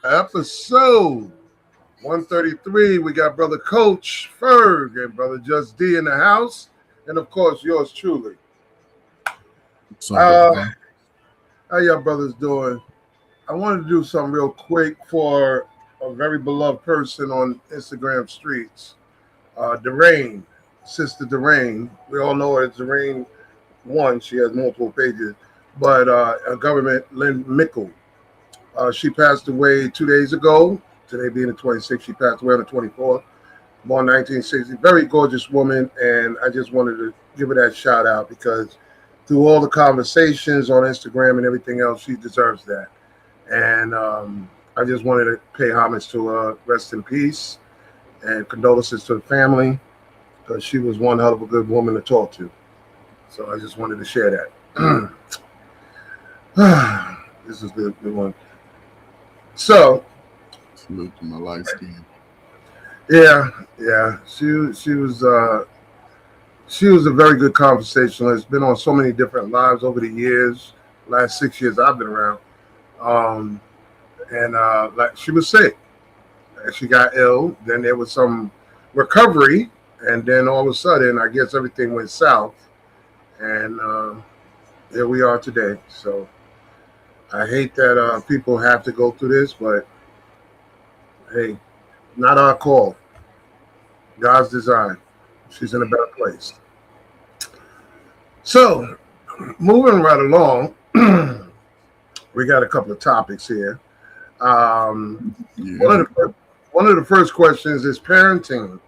Episode 133. We got brother Coach Ferg and brother Just D in the house, and of course yours truly. So, How y'all brothers doing? I wanted to do something real quick for a very beloved person on Instagram streets, Derain, Sister Derain. We all know her as Derain One. She has multiple pages, but a government Lynn Mickle. She passed away 2 days ago. Today being the 26th, she passed away on the 24th, born 1960. Very gorgeous woman, and I just wanted to give her that shout out because through all the conversations on Instagram and everything else, she deserves that. And I just wanted to pay homage to her. Rest in peace, and condolences to the family because she was one hell of a good woman to talk to. So I just wanted to share that. This is the good one. So, salute to my light skin. yeah. She was a very good conversationalist. Been on so many different lives over the years. Last 6 years I've been around, and like she was sick, and she got ill. Then there was some recovery, and then all of a sudden, I guess everything went south, and here we are today. So. I hate that people have to go through this, but hey, not our call. God's design. She's in a better place. So, moving right along, we got a couple of topics here. One of the first questions is parenting.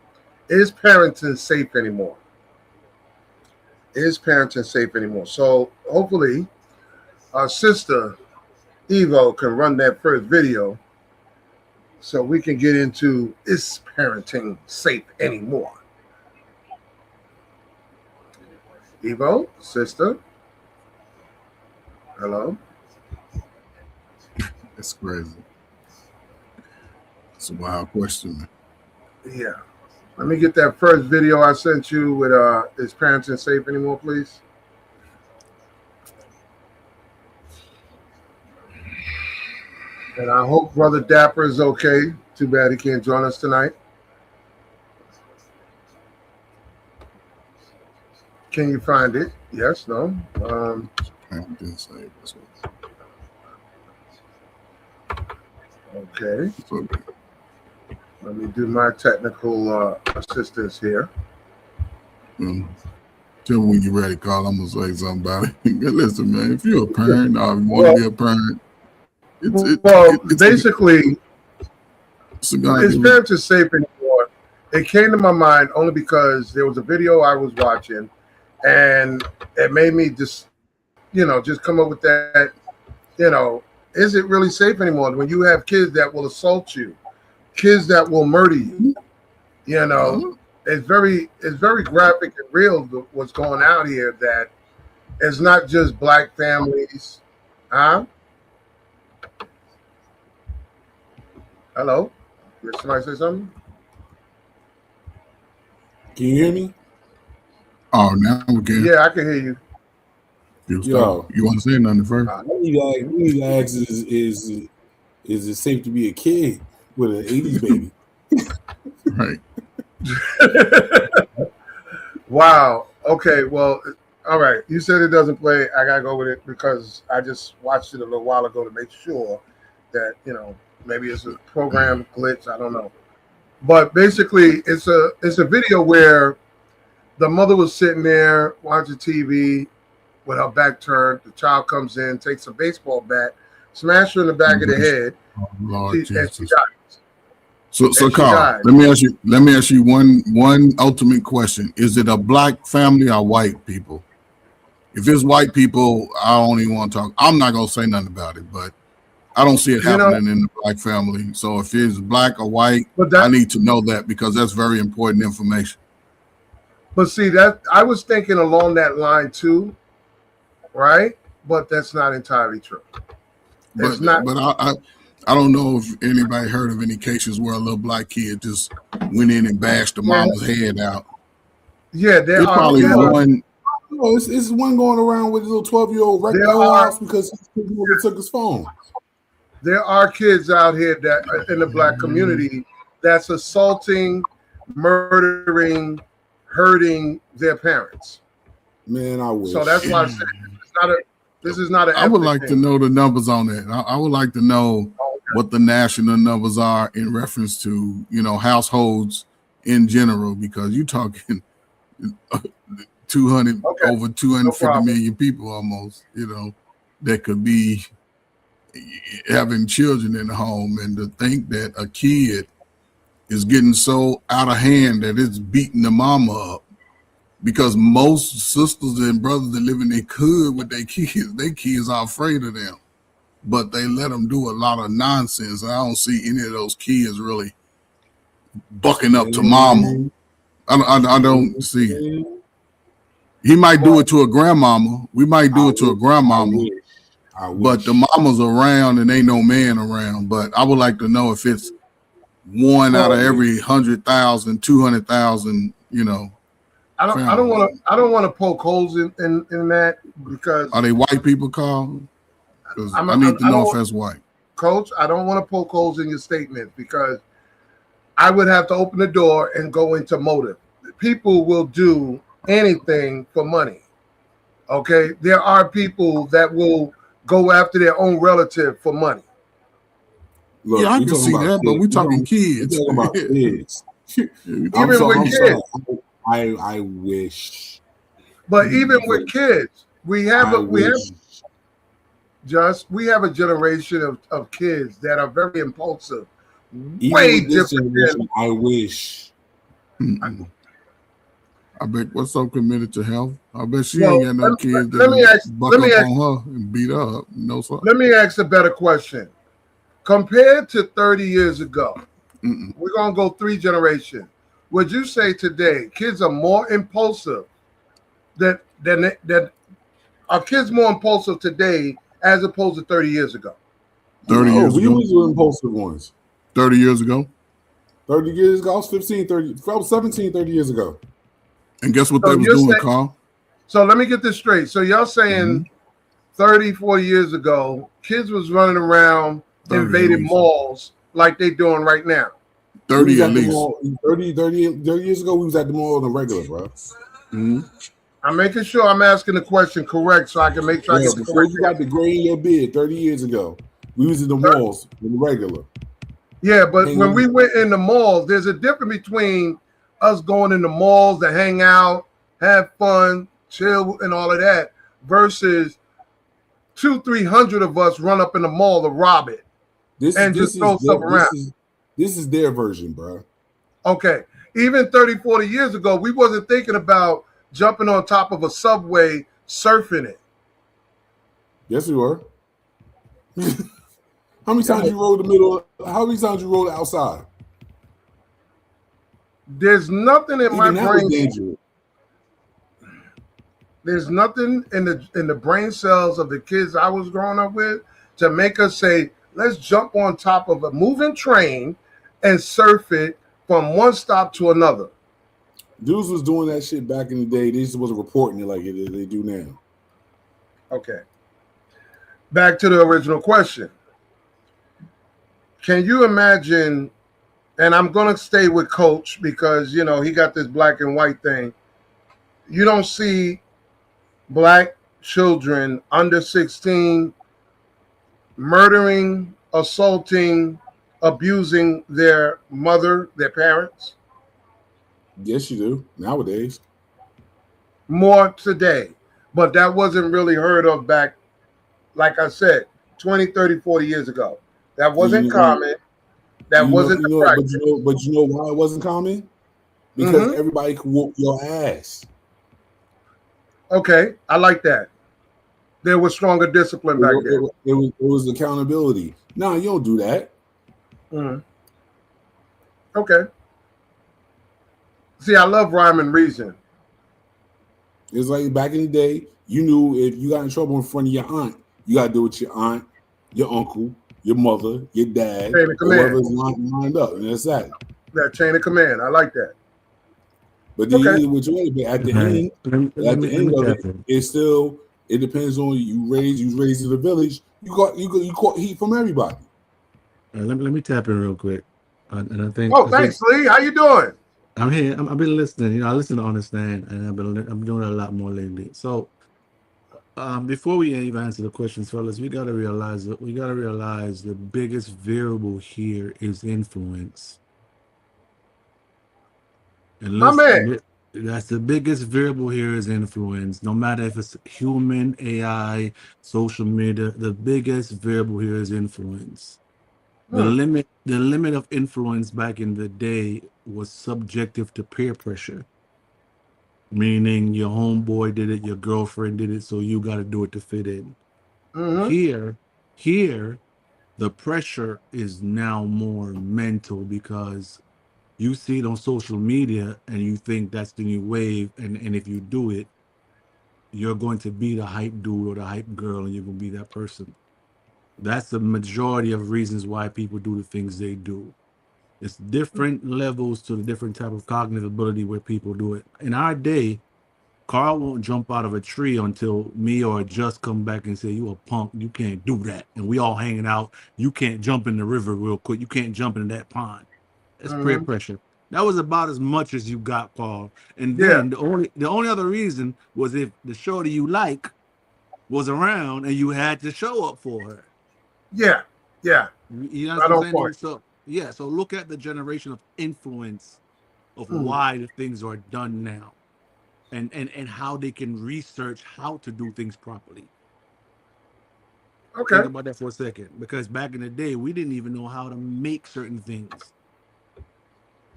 Is parenting safe anymore? Is parenting safe anymore? So, hopefully, our sister Evo can run that first video so we can get into is parenting safe anymore. Evo, sister. Hello. That's crazy. It's a wild question. Yeah. Let me get that first video I sent you with is parenting safe anymore, please? And I hope Brother Dapper is okay. Too bad he can't join us tonight. Can you find it? Yes, no? Okay. Let me do my technical assistance here. Tell me when you're ready, Carl. I'm going to say something about it. Listen, man, if you're a parent or you want to be a parent, basically, is parenting safe anymore? It came to my mind only because there was a video I was watching, and it made me just come up with that. Is it really safe anymore when you have kids that will assault you, kids that will murder you? It's very graphic and real what's going out here. That it's not just black families, huh? Hello? Did somebody say something? Can you hear me? Oh, now we can. Yeah, I can hear you. Yo, you want to say nothing first? You ask is it safe to be a kid with an 80s baby? Right. Wow. Okay. Well, all right. You said it doesn't play. I gotta go with it because I just watched it a little while ago to make sure that maybe it's a program glitch. I don't know. But basically, it's a video where the mother was sitting there watching TV with her back turned. The child comes in, takes a baseball bat, smashes her in the back of the head, and she dies. So Carl, let me ask you one ultimate question. Is it a black family or white people? If it's white people, I don't even want to talk. I'm not gonna say nothing about it, but I don't see it happening in the black family. So if it's black or white, I need to know that because that's very important information. But see, that I was thinking along that line too, right? But that's not entirely true. But I don't know if anybody heard of any cases where a little black kid just went in and bashed the mama's head out. Yeah, there are probably one. No, it's one going around with a little 12-year-old wrecked the whole house because he took his phone. there are kids out here that in the black community that's assaulting, murdering, hurting their parents. Man, I So that's wish. why I said this is not an I would ethnic like to thing. know the numbers on that. I would like to know what the national numbers are in reference to, households in general, because you're talking 200 Okay, over no 250 problem. million people almost, that could be having children in the home, and to think that a kid is getting so out of hand that it's beating the mama up, because most sisters and brothers that live in their hood with their kids are afraid of them, but they let them do a lot of nonsense. I don't see any of those kids really bucking up to mama. Man, I don't see it. He might do Well, it to a grandmama. We might do it to a grandmama, I but the wish. mama's around and ain't no man around. But I would like to know if it's one out of well, every 100,000, 200,000, I don't families. want to poke holes in that because Are they white people, Carl? Because I'm I need to I know if don't, that's white. Coach. I don't want to poke holes in your statement because I would have to open the door and go into motive. People will do anything for money. Okay, there are people that will go after their own relative for money. Yeah, Look, I we can talking see about that, but kids. we're talking We kids. talking about kids. We talking Even with I'm kids. kids, sorry. I wish. but even with But kids, I we have wish. just we have a generation of kids that are very impulsive, Even way with this different than. generation, I wish. Mm-mm. I bet what's so committed to health. I bet she Well, ain't got no kids let that'll me ask. buck Let me up ask. on her and beat her up. No, sir. Let me ask a better question. Compared to 30 years ago, Mm-mm. we're gonna go three generations. Would you say today kids are more impulsive that are kids more impulsive today as opposed to 30 years ago? 30 No, years we ago. was the impulsive ones. 30 years ago. 30 years ago, I was 15, 30, I was 17, 30 years ago. And guess what they So was you're doing, saying. Carl? So let me get this straight. So y'all Mm-hmm. saying 30, 40 years ago, kids was running around 30 at invading least. malls like they doing right now. We was 30 at at the least. mall 30 years ago. We was at the mall on the regular, bro. Mm-hmm. I'm making sure I'm asking the question correct so I can make sure I Yeah, get the before correct you got answer. the gray in your beard 30 years ago, we was in the Thir- malls on the regular. Yeah, but when Hanging we out. went in the malls, there's a difference between us going in the malls to hang out, have fun, chill, and all of that, versus 300 of us run up in the mall to rob it This is and this just is throw their, stuff around. this is their version, bro. Okay. Even 30, 40 years ago, we wasn't thinking about jumping on top of a subway, surfing it. Yes, we were. How many times Yo, you rode the middle? How many times you rode outside? there's nothing in my Even that was brain. dangerous. There's nothing in the brain cells of the kids I was growing up with to make us say, let's jump on top of a moving train and surf it from one stop to another. Dudes was doing that shit back in the day. They just wasn't reporting it like they do now. Okay. Back to the original question. Can you imagine? And I'm going to stay with Coach because, he got this black and white thing. You don't see black children under 16 murdering, assaulting, abusing their mother, their parents. Yes, you do nowadays. More today. But that wasn't really heard of back, like I said, 20, 30, 40 years ago. That And wasn't common. That wasn't the practice. but you know why it wasn't common? Because Mm-hmm. everybody could whoop your ass. Okay, I like that. There was stronger discipline back then. It was accountability. No, you don't do that. Mm-hmm. Okay. See, I love rhyme and reason. It's like back in the day, you knew if you got in trouble in front of your aunt, you got to do it with your aunt, your uncle, your mother, your dad, Chain of or whoever's command. lined up, and that's that. That chain of command. I like that. But then Okay. either which way, but at the Right. end, Let me of jump it, in. it's still it depends on you raised in the village. You caught heat from everybody. Let me tap in real quick. And Oh, I think thanks, Lee. How you doing? I'm here. I've been listening. I listen to understand, and I'm doing a lot more lately. So, before we even answer the questions, fellas, we gotta realize the biggest variable here is influence, and My man. that's the biggest variable here is influence. No matter if it's human, AI, social media, the biggest variable here is influence. Hmm. The limit of influence back in the day was subjective to peer pressure, meaning your homeboy did it, your girlfriend did it, so you got to do it to fit in. Mm-hmm. Here, here, the pressure is now more mental because you see it on social media and you think that's the new wave, and if you do it, you're going to be the hype dude or the hype girl, and you're going to be that person. That's the majority of reasons why people do the things they do. It's different levels to the different type of cognitive ability where people do it. In our day, Carl won't jump out of a tree until me or just come back and say, "You a punk, you can't do that." And we all hanging out. You can't jump in the river real quick. You can't jump into that pond. It's peer Mm-hmm. pressure. That was about as much as you got, Carl. And Yeah. then the only other reason was if the shorty you like was around and you had to show up for her. Yeah. Yeah. You know what Right I'm on saying? point. So yeah, so look at the generation of influence of Mm. why the things are done now, and how they can research how to do things properly. Okay. Think about that for a second, because back in the day we didn't even know how to make certain things,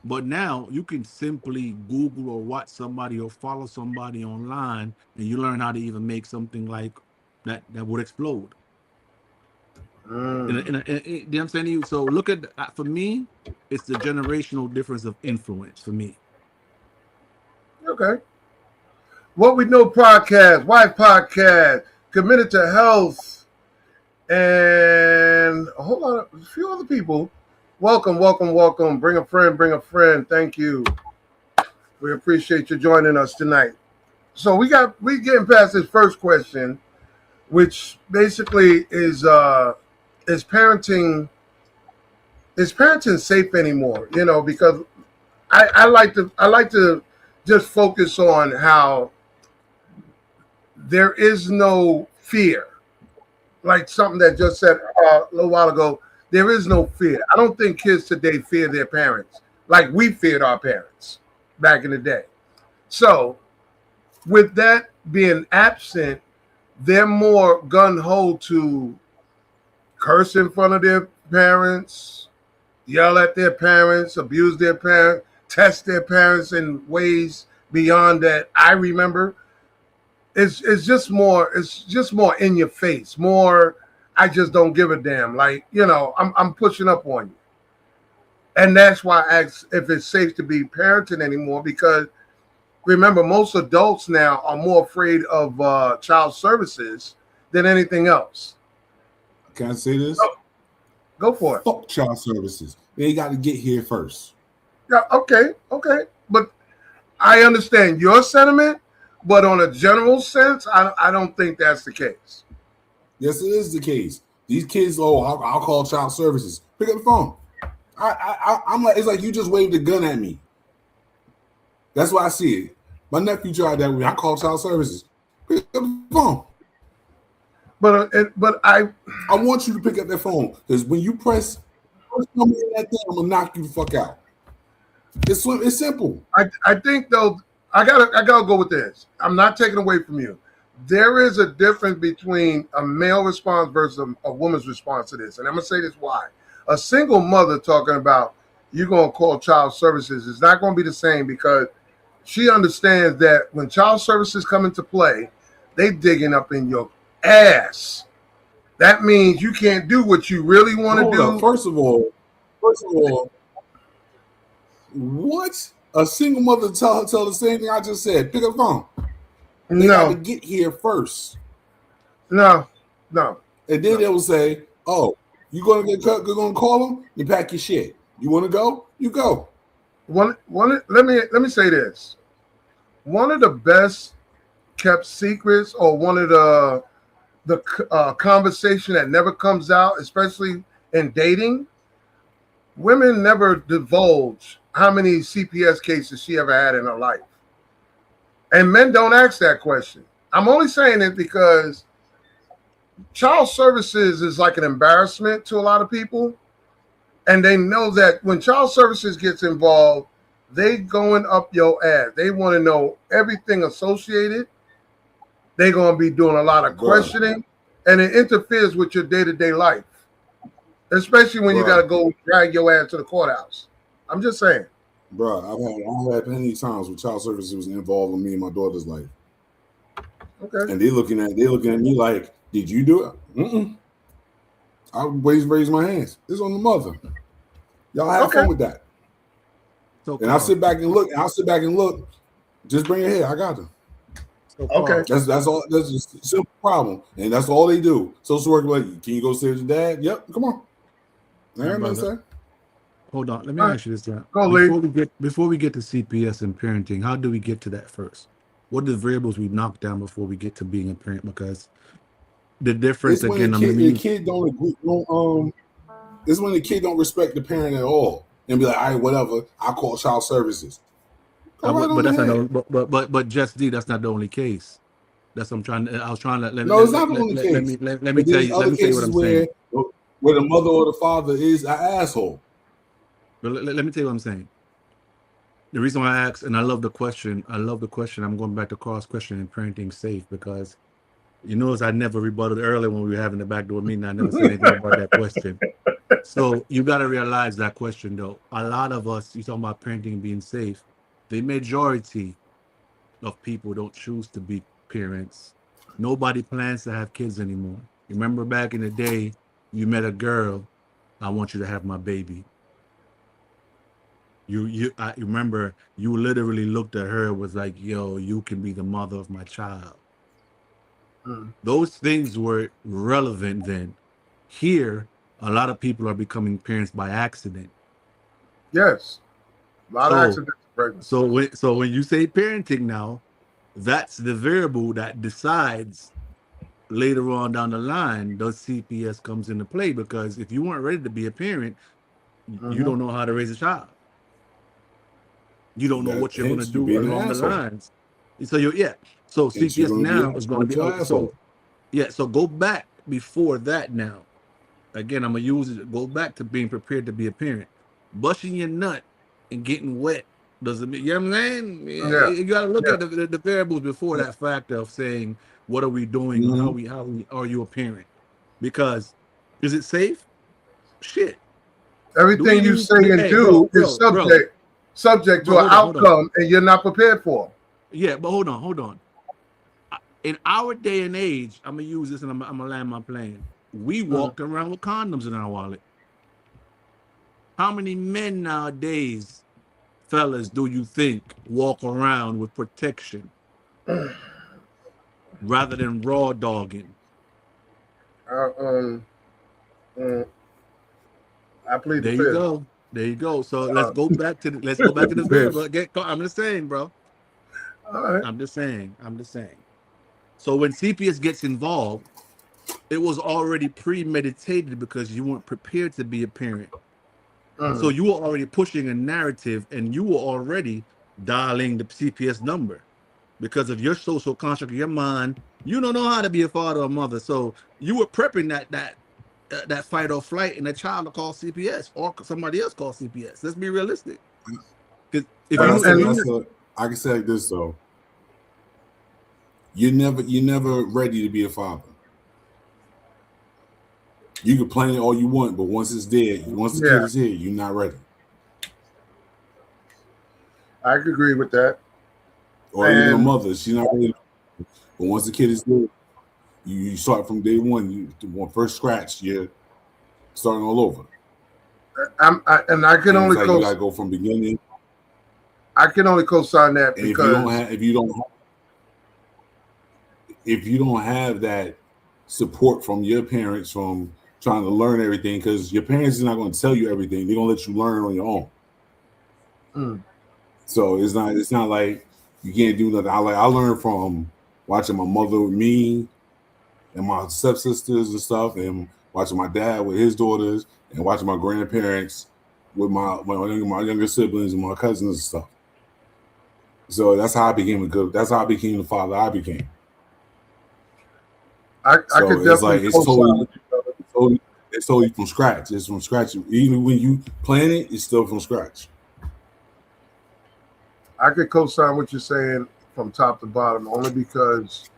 but now you can simply Google or watch somebody or follow somebody online, and you learn how to even make something like that would explode. Mm. You know what I'm saying to you? So look at for me, it's the generational difference of influence for me. Okay. What We Know podcast, Wife podcast, committed to health, and a whole lot of a few other people. Welcome, welcome, welcome. Bring a friend, bring a friend. Thank you. We appreciate you joining us tonight. So we getting past this first question, which basically is parenting safe anymore? You know, because I like to just focus on how there is no fear. Like something that just said a little while ago, there is no fear. I don't think kids today fear their parents like we feared our parents back in the day. So with that being absent, they're more gun ho to curse in front of their parents, yell at their parents, abuse their parents, test their parents in ways beyond that I remember. It's just more in your face. More I just don't give a damn. Like, I'm pushing up on you. And that's why I ask if it's safe to be parenting anymore, because remember, most adults now are more afraid of child services than anything else. Can I say this? Oh, go for it. Fuck child services. They got to get here first. Yeah, okay. But I understand your sentiment, but on a general sense, I don't think that's the case. Yes, it is the case. These kids, I'll call child services. Pick up the phone. I'm like, it's like you just waved a gun at me. That's why I see it. My nephew tried that with me. I called child services. Pick up the phone. But I want you to pick up that phone because when you press first number in that thing, I'm gonna knock you the fuck out. It's simple. I think though I gotta go with this. I'm not taking away from you. There is a difference between a male response versus a woman's response to this, and I'm gonna say this why. A single mother talking about you're gonna call child services is not gonna be the same, because she understands that when child services come into play, they digging up in your ass. That means you can't do what you really want to Hold up. do. First of all, what? A single mother tell the same thing I just said. Pick up the phone. They got to No, get here first. no, no. And then they will say, "Oh, you're gonna call them? You pack your shit. You want to go? You go." Let me say this. One of the best kept secrets, or one of the conversation that never comes out, especially in dating, women never divulge how many CPS cases she ever had in her life. And men don't ask that question. I'm only saying it because child services is like an embarrassment to a lot of people. And they know that when child services gets involved, they going up your ass. They want to know everything associated. They're going to be doing a lot of Bruh, questioning, and it interferes with your day-to-day life, especially when you got to bruh, go drag your ass to the courthouse. I'm just saying. bruh. I've had plenty of times where child services was involved in me and my daughter's life, Okay. and they looking at me like, "Did you do it?" Mm-mm. I always raise my hands. It's on the mother. Y'all have Okay. fun with that. So And I'll Carl, sit back and look. I'll sit back and look. Just bring it here. I got them. so Okay. Carl, That's all. That's just a simple problem, and that's all they do. Social worker like, can you go stay with your dad? Yep. Come on. I my ain't nothing brother, to say. hold on. Let me All right. ask you this: Go, Lee. before we get to CPS and parenting, how do we get to that first? What are the variables we knock down before we get to being a parent? Because the difference It's when again, I'm gonna use. the kid don't agree. It's when the kid don't respect the parent at all, and be like, all right, whatever. I'll call child services. Go right But on that's not ahead. the, but just D, that's not the only case. That's what I'm trying to. I was trying to No, it's not the only case. let me But tell there's you. Let other me tell you what cases I'm saying. where the mother or the father is an asshole. But let me tell you what I'm saying. The reason why I asked, and I love the question. I love the question. I'm going back to Carl's question in parenting safe because you notice I never rebutted earlier when we were having the backdoor meeting. I never said anything about that question. So you got to realize that question though. A lot of us, you talking about parenting and being safe. The majority of people don't choose to be parents. Nobody plans to have kids anymore. Remember back in the day, you met a girl, I want you to have my baby. I remember you literally looked at her was like, yo, you can be the mother of my child. Mm. Those things were relevant then. Here, a lot of people are becoming parents by accident. Yes. A lot of So, accidents in pregnancy. so when you say parenting now, that's the variable that decides later on down the line, does CPS comes into play because if you weren't ready to be a parent, you Mm-hmm. don't know how to raise a child. You don't know That what you're going to hence you do being an along the asshole. lines. So yeah. So Hence you're CPS going to be now a is going to be bunch of so asshole. yeah. So go back before that now. Again, I'm gonna use it. Go back to being prepared to be a parent. Busting your nut and getting wet doesn't mean you know what I'm saying. Yeah. You got to look Yeah. at the variables before that factor of saying what are we doing or Mm-hmm. how we are you a parent? Because is it safe? Shit. Do we Everything you even? say and Hey, bro, do is bro, bro, subject to bro. an Hold on. outcome, and you're not prepared for. Yeah, but hold on. In our day and age, I'm gonna use this and I'm gonna land my plane. We Mm. walked around with condoms in our wallet. How many men nowadays, fellas, do you think walk around with protection rather than raw dogging? Uh, um, mm, I plead the There you fifth. go. There you go. So Uh, let's go back to the Piff. variable. I'm just saying, bro. all right. I'm just saying. I'm just saying. So when CPS gets involved, it was already premeditated because you weren't prepared to be a parent. So Mm. you were already pushing a narrative and you were already dialing the CPS number because of your social construct, your mind. You don't know how to be a father or mother. So you were prepping that fight or flight and a child to call CPS or somebody else call CPS. Let's be realistic. Because if Like you I knew, if said, you knew, I can say like this though. You're never ready to be a father. You can plan it all you want, but once it's there, once the kid Yeah, is here, you're not ready. I could agree with that. Or even a And mother, she's not ready. But once the kid is there, you start from day one. You the first scratch, you're starting all over. I can And it's only like co you gotta go from beginning. I can only co-sign that And if you don't because have if you don't have that support from your parents from trying to learn everything, because your parents is not going to tell you everything, they're going to let you learn on your own. mm, So it's not like you can't do nothing. I learned from watching my mother with me and my stepsisters and stuff, and watching my dad with his daughters, and watching my grandparents with my younger siblings and my cousins and stuff. So that's how I became a good. That's how I became the father I became. I So could it's definitely like it's co-sign totally, with you, brother. it's totally, it's totally from scratch. It's from scratch. Even when you plan it, it's still from scratch. I could co-sign what you're saying from top to bottom, only because,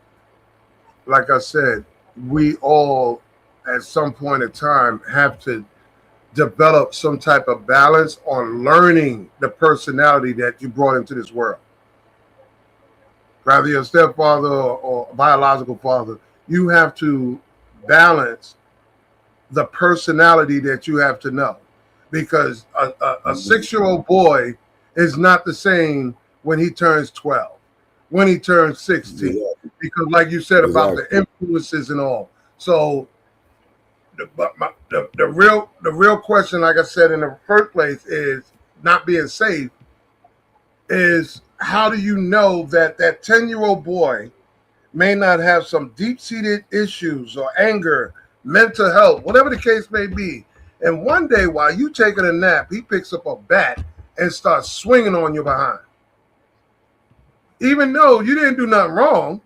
like I said, we all at some point in time have to develop some type of balance on learning the personality that you brought into this world. Rather your stepfather or biological father, you have to balance the personality that you have to know. Because a Mhm. 6-year-old boy is not the same when he turns 12, when he turns 16. Exactly. Because, like you said about the Exactly. influences and all. So, the real question, like I said in the first place, is not being safe. Is how do you know that that 10-year-old boy may not have some deep seated issues or anger, mental health, whatever the case may be. And one day while you taking a nap, he picks up a bat and starts swinging on you behind. Even though you didn't do nothing wrong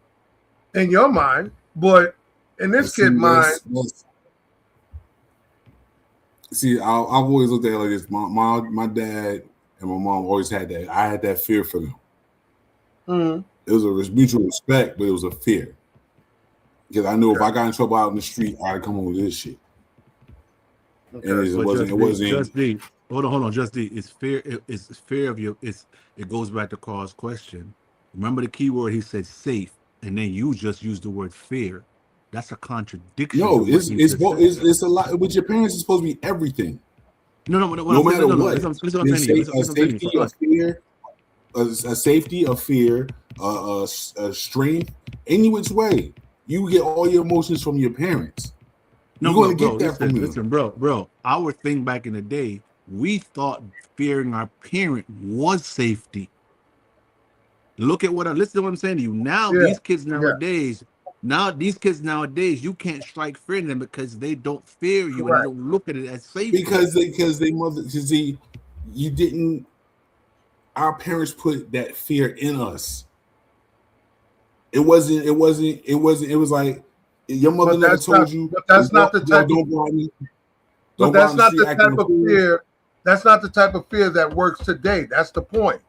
in your mind, but in But this kid see, mind, I've always looked at it like this. My dad and my mom always had that. I had that fear for them. mm, It was a mutual respect, but it was a fear because I knew if okay, I got in trouble out in the street, I'd come home with this shit. And okay, it But wasn't. It just wasn't. D, hold on, just D. It's fear. It's fear of you. It goes back to Carl's question. Remember the key word he said safe, and then you just used the word fear. That's a contradiction to No, what he just said. it's a lot. With your parents, it's supposed to be everything, No, what no I'm saying, matter no. what. Listen what I'm saying There's to you. a Listen what I'm saying to you. safety, a fear, a safety, a fear, a strength, any which way. You get all your emotions from your parents. No, You're going to bro. get that from them. Listen, bro. Our thing back in the day, we thought fearing our parent was safety. Look at listen to what I'm saying to you. yeah, yeah, These kids nowadays, you can't strike fear in them because they don't fear you and they correct. don't look at it as safety. Because they mother. You see, you didn't. Our parents put that fear in us. It wasn't. It wasn't. It wasn't. It was like your mother But never that's not. told you, But that's not the yo, type of. But don't go out that's in the not street the acting type a of fool. fear. That's not the type of fear that works today. That's the point.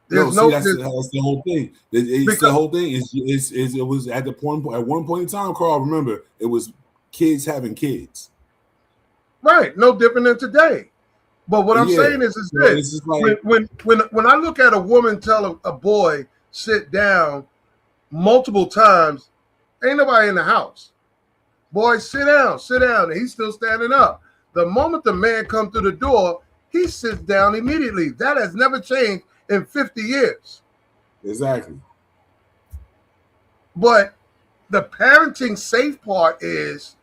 No, There's see, no that's the whole thing. It's the because whole thing. It was at the point at one point in time, Carl. Remember, it was kids having kids. right, no different than today. But what I'm Yeah, saying is so this: it's just like when I look at a woman tell a boy sit down multiple times, ain't nobody in the house. Boy, sit down, and he's still standing up. The moment the man comes through the door, he sits down immediately. That has never changed in 50 years. exactly But the parenting safe part is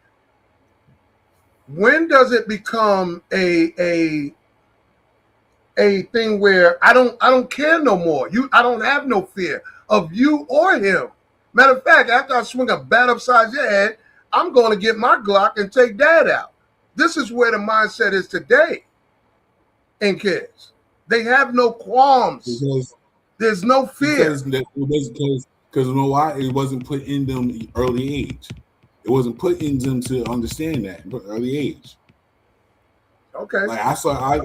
when does it become a thing where I don't care no more. I don't have no fear of you or him. Matter of fact, after I swing a bat upside your head, I'm going to get my Glock and take dad out. This is where the mindset is today in kids. They have no qualms. because There's no fear. because you know why it wasn't put in them early age. It wasn't put in them to understand that early age. Okay. Like I saw, I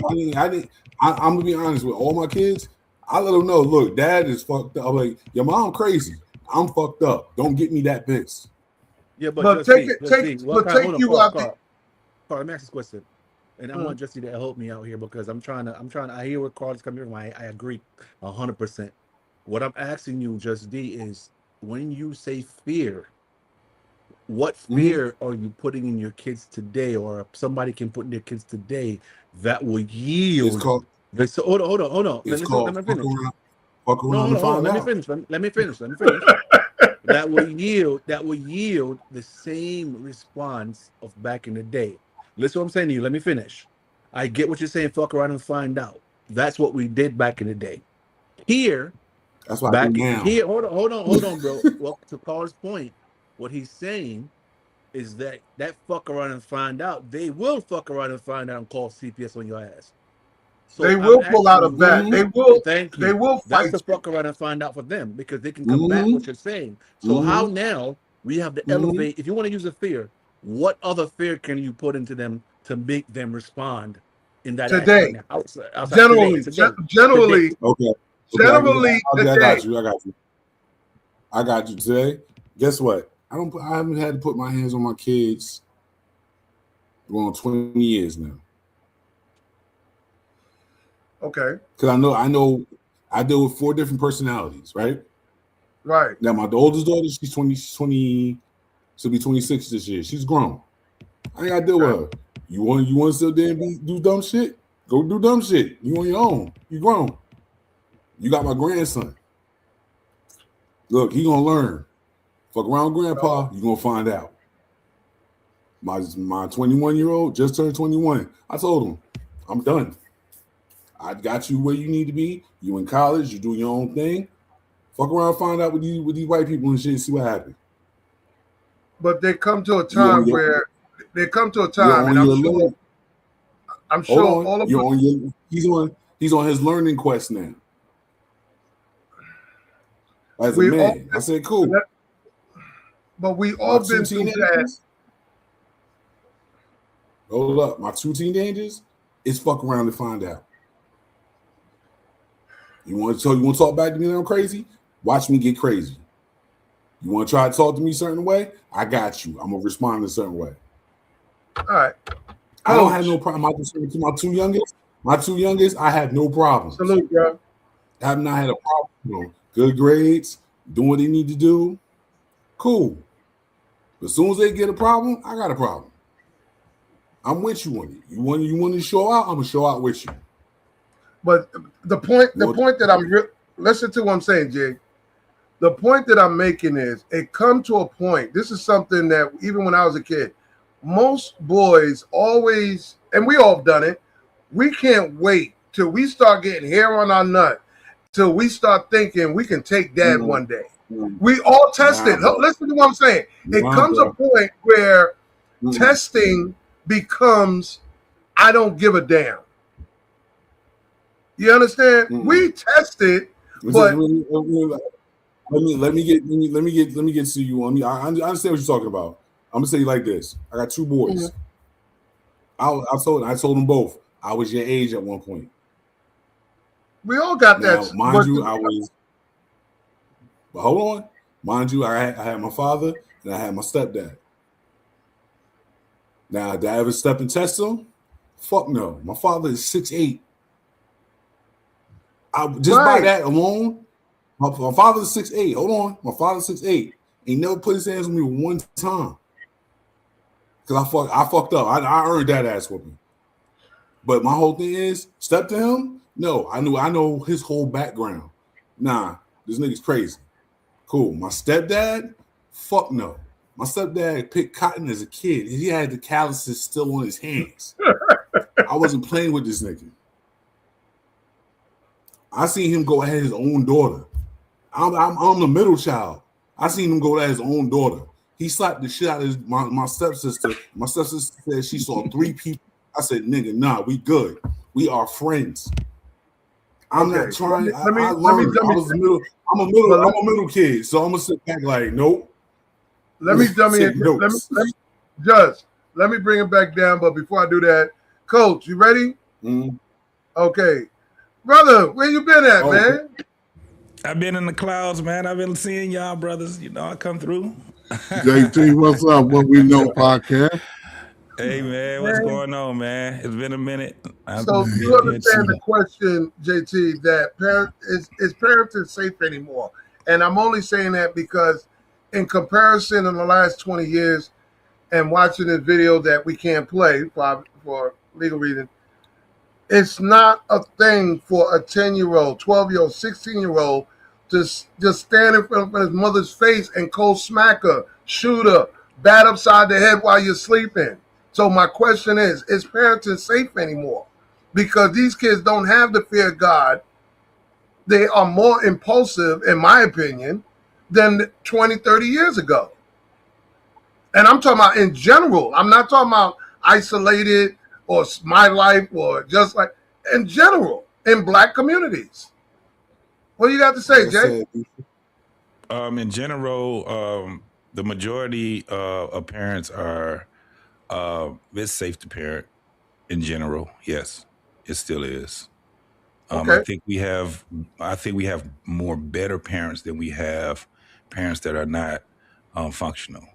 didn't. I'm gonna be honest with all my kids. I let them know, look, dad is fucked up. I'm like, your mom crazy. I'm fucked up. Don't get me that pissed. Yeah, but But Just D. What kind? take Hold on, you out the Carl. Let me ask this question, and I mm, want Jesse to help me out here because I'm trying. I hear what Carl's coming from. I agree 100%. What I'm asking you, Just D, is when you say fear, what Mm-hmm. fear are you putting in your kids today, or somebody can put in their kids today that will It's yield? called So hold on. it's Let called me finish. fuck No, around and hold on. find out. Let me finish. That will yield the same response of back in the day. Listen what I'm saying to you. Let me finish. I get what you're saying, fuck around and find out. That's what we did back in the day. Here, That's what I do now. hold on, bro. Well, to Carl's point, what he's saying is that fuck around and find out, they will fuck around and find out and call CPS on your ass. So They I'm will pull out a asking vet. you, They Mm-hmm. will. thank They you. will That's fight the you. fuck around and find out for them because they can combat Mm-hmm. what you're saying. So how Mm-hmm. now we have to Mm-hmm. elevate. If you want to use a fear, what other fear can you put into them to make them respond in that aspect? Today. Now, outside Generally, today. generally, Okay. Okay. generally I today. got you. I got you. I got you today. Guess what? I haven't had to put my hands on my kids going on 20 years now. Okay. Because I deal with 4 different personalities, right? Right. Now my oldest daughter, she's 20, she'll be 26 this year. She's grown. I ain't gotta deal with her. You want to sit there and do dumb shit? Go do dumb shit. You on your own. You grown. You got my grandson. Look, he gonna learn. Fuck around grandpa, you gonna find out. My 21-year-old just turned 21. I told him, I'm done. I got you where you need to be. You in college, you do your own thing. Fuck around, find out with these white people and shit, and see what happens. But they come to a You on time your where they come to a you're time, on and your learning. I'm Hold sure on. all of You're us. on your he's on his learning quest now. As a We all, man. I said, cool. but we My all 2 been through that. teenagers. Hold up. My 2 teenagers is fuck around to find out. You want to talk back to me that I'm crazy? Watch me get crazy. You want to try to talk to me a certain way? I got you. I'm gonna respond a certain way. All right. I don't have Coach. no problem. My 2 youngest, I have no problems. Salute, bro. I have not had a problem. You know, good grades, doing what they need to do. Cool. But as soon as they get a problem, I got a problem. I'm with you on it. You want to show out? I'm gonna show out with you. But the point that listen to what I'm saying, Jay. The point that I'm making is it come to a point. This is something that even when I was a kid, most boys always, and we all have done it. We can't wait till we start getting hair on our nut, till we start thinking we can take dad one day. We all tested. Nah, Listen to what I'm saying. It comes a point where testing becomes I don't give a damn. You understand? We tested, but let me get to you on me. I understand what you're talking about. I'm gonna say you like this. I got 2 boys. Mm-hmm. I told them both. I was your age at one point. We all got now, that. Mind you, I was. But hold on, mind you, I had my father and I had my stepdad. Now, did I ever step and test him? Fuck no. My father is 6'8". By that alone. My father's 6'8". Hold on. My father's 6'8". He never put his hands on me one time. Because I fucked up. I earned that ass whooping. But my whole thing is, step to him? No. I know his whole background. Nah, this nigga's crazy. Cool. My stepdad? Fuck no. My stepdad picked cotton as a kid. He had the calluses still on his hands. I wasn't playing with this nigga. I seen him go at his own daughter. I'm the middle child. I seen him go at his own daughter. He slapped the shit out of my stepsister. My stepsister said she saw 3 people. I said, nigga, nah, we good. We are friends. I'm not trying. I learned. I'm a middle kid, so I'm gonna sit back like, nope. Let me bring it back down. But before I do that, Coach, you ready? Mm-hmm. Okay, brother, where you been at, man? I've been in the clouds, man. I've been seeing y'all brothers. You know, I come through. JT, what's up? What We Know podcast. Hey, man, what's going on, man? It's been a minute. So you understand the question, JT, that is parenting safe anymore? And I'm only saying that because in comparison in the last 20 years and watching this video that we can't play for legal reasons, it's not a thing for a 10-year-old, 12-year-old, 16-year-old to just stand in front of his mother's face and cold smack her, shoot her, bat upside the head while you're sleeping. So my question is parenting safe anymore? Because these kids don't have the fear of God. They are more impulsive, in my opinion, than 20, 30 years ago. And I'm talking about in general. I'm not talking about isolated or my life or just like in general in black communities. What do you got to say, Jay? In general, the majority of parents are it's safe to parent in general. Yes, it still is. Okay. I think we have more better parents than we have parents that are not functional.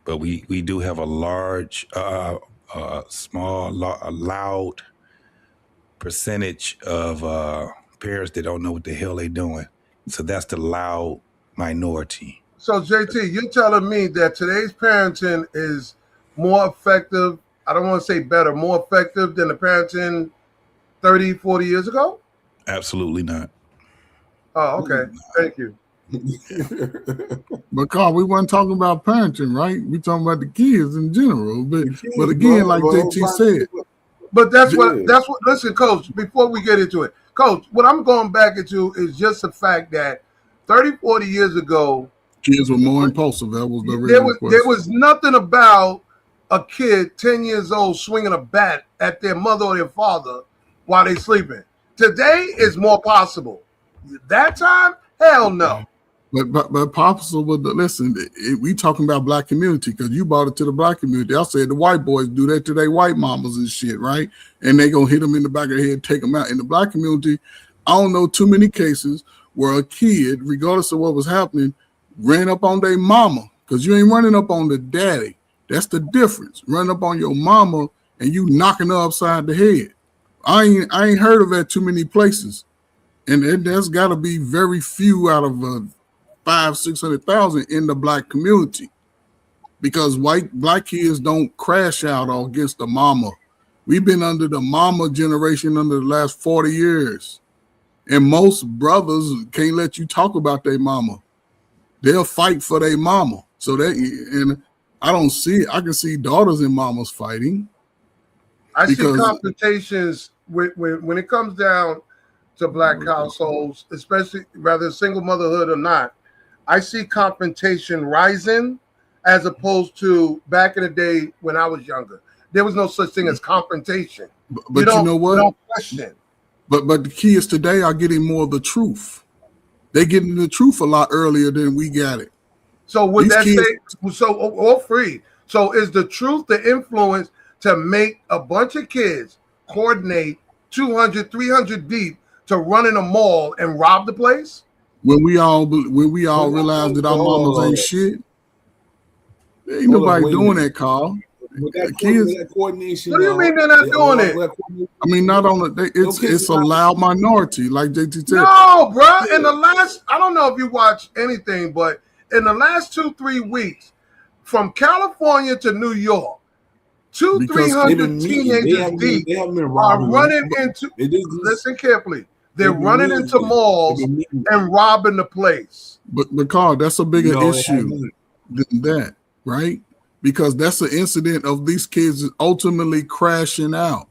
But we do have a large, a loud percentage of parents that don't know what the hell they're doing. So that's the loud minority. So JT, you're telling me that today's parenting is more effective, I don't want to say better, more effective than the parenting 30, 40 years ago? Absolutely not. Oh, okay. Thank you. But Carl, we weren't talking about parenting, right? We talking about the kids in general. But again, like JT said. But that's what listen, Coach, before we get into it, Coach, what I'm going back into is just the fact that 30, 40 years ago, kids were more impulsive. That was the there was nothing about a kid 10 years old swinging a bat at their mother or their father while they're sleeping. Today is more possible. That time, hell no. But possible, but listen, we talking about black community because you brought it to the black community. I said the white boys do that to their white mamas and shit, right? And they gonna hit them in the back of the head, take them out. In the black community, I don't know too many cases where a kid, regardless of what was happening, ran up on their mama, because you ain't running up on the daddy. That's the difference. Running up on your mama and you knocking her upside the head. I ain't heard of that too many places, and there's got to be very few out of 500,000-600,000 in the black community, because black kids don't crash out against the mama. We've been under the mama generation under the last 40 years, and most brothers can't let you talk about their mama. They'll fight for their mama. So and I don't see it. I can see daughters and mamas fighting. I see confrontations when it comes down to black households, especially whether single motherhood or not. I see confrontation rising as opposed to back in the day when I was younger. There was no such thing as confrontation. But you know what? You don't question. But the kids today are getting more of the truth. They're getting the truth a lot earlier than we got it. So would that say, so all free? So is the truth the influence to make a bunch of kids coordinate 200, 300 deep to run in a mall and rob the place? When we all realize that our mamas ain't shit, there ain't nobody doing that, Carl. Kids, that coordination. What do you mean they're not doing it? I mean, not on the. It's a loud minority, like JT said. No, bro. In the last, I don't know if you watch anything, but in the last 2-3 weeks, from California to New York, 200-300 teenagers deep are running into. Listen carefully. They're running into malls and robbing the place. But Carl, that's a bigger issue than that, right? Because that's an incident of these kids ultimately crashing out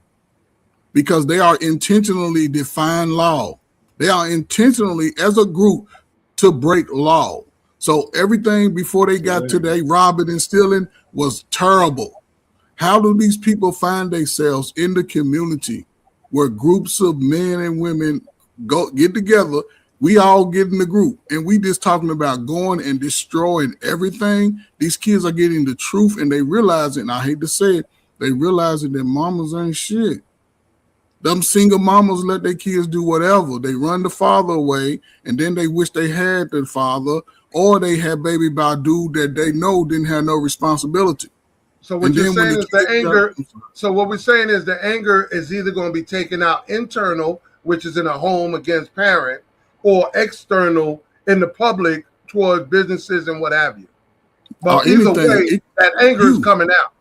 because they are intentionally defying law. They are intentionally, as a group, to break law. So everything before they got to they robbing and stealing was terrible. How do these people find themselves in the community where groups of men and women get together? We all get in the group and we just talking about going and destroying everything. These kids are getting the truth and they realize it. And I hate to say it, they realize that their mamas ain't shit. Them single mamas let their kids do whatever. They run the father away and then they wish they had the father, or they had baby by a dude that they know didn't have no responsibility. So what you're saying is the anger. So what we're saying is the anger is either going to be taken out internal, which is in a home against parent, or external in the public towards businesses and what have you. But either way, that anger is coming out.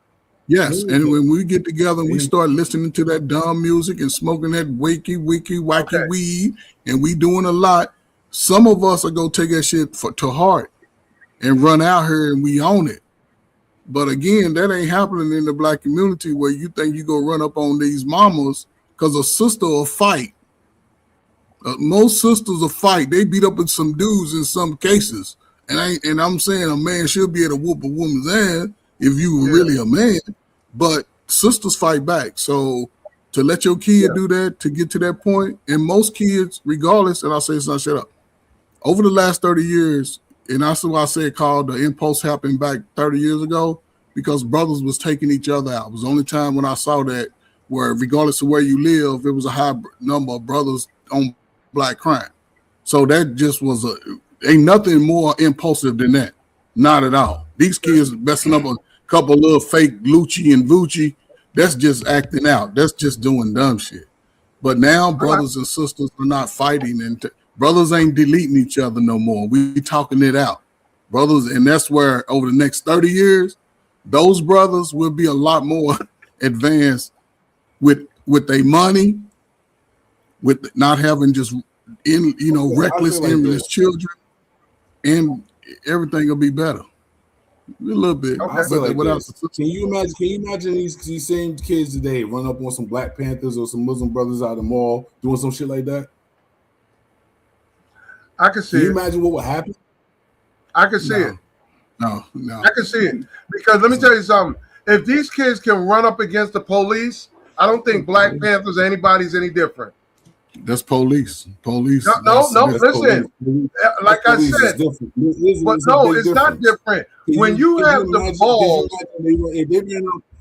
Yes, and when we get together and we start listening to that dumb music and smoking that wacky weed, and we doing a lot, some of us are going to take that shit to heart and run out here and we own it. But again, that ain't happening in the black community where you think you go run up on these mamas because a sister will fight. Most sisters will fight. They beat up with some dudes in some cases. And I'm saying a man should be able to whoop a woman's ass if you were really a man. But sisters fight back. So to let your kid do that to get to that point. And most kids, regardless, and I'll say something, shut up. Over the last 30 years, and that's why I said called the impulse happened back 30 years ago, because brothers was taking each other out. It was the only time when I saw that where regardless of where you live, it was a high number of brothers on black crime. So that just was ain't nothing more impulsive than that. Not at all. These kids messing up a couple little fake Lucci and Vucci. That's just acting out. That's just doing dumb shit. But now brothers and sisters are not fighting, and brothers ain't deleting each other no more. We talking it out. Brothers, and that's where over the next 30 years, those brothers will be a lot more advanced with their money, with not having just reckless, envious children, and everything will be better. A little bit. Can you imagine these same kids today run up on some Black Panthers or some Muslim brothers out of the mall doing some shit like that? I can see it. Can you imagine what would happen? I can see it. No. I can see it. Because let me tell you something. If these kids can run up against the police, I don't think Black Panthers or anybody's any different. That's police. Police. No. Listen, like I said, but no, it's not different. When you have the balls,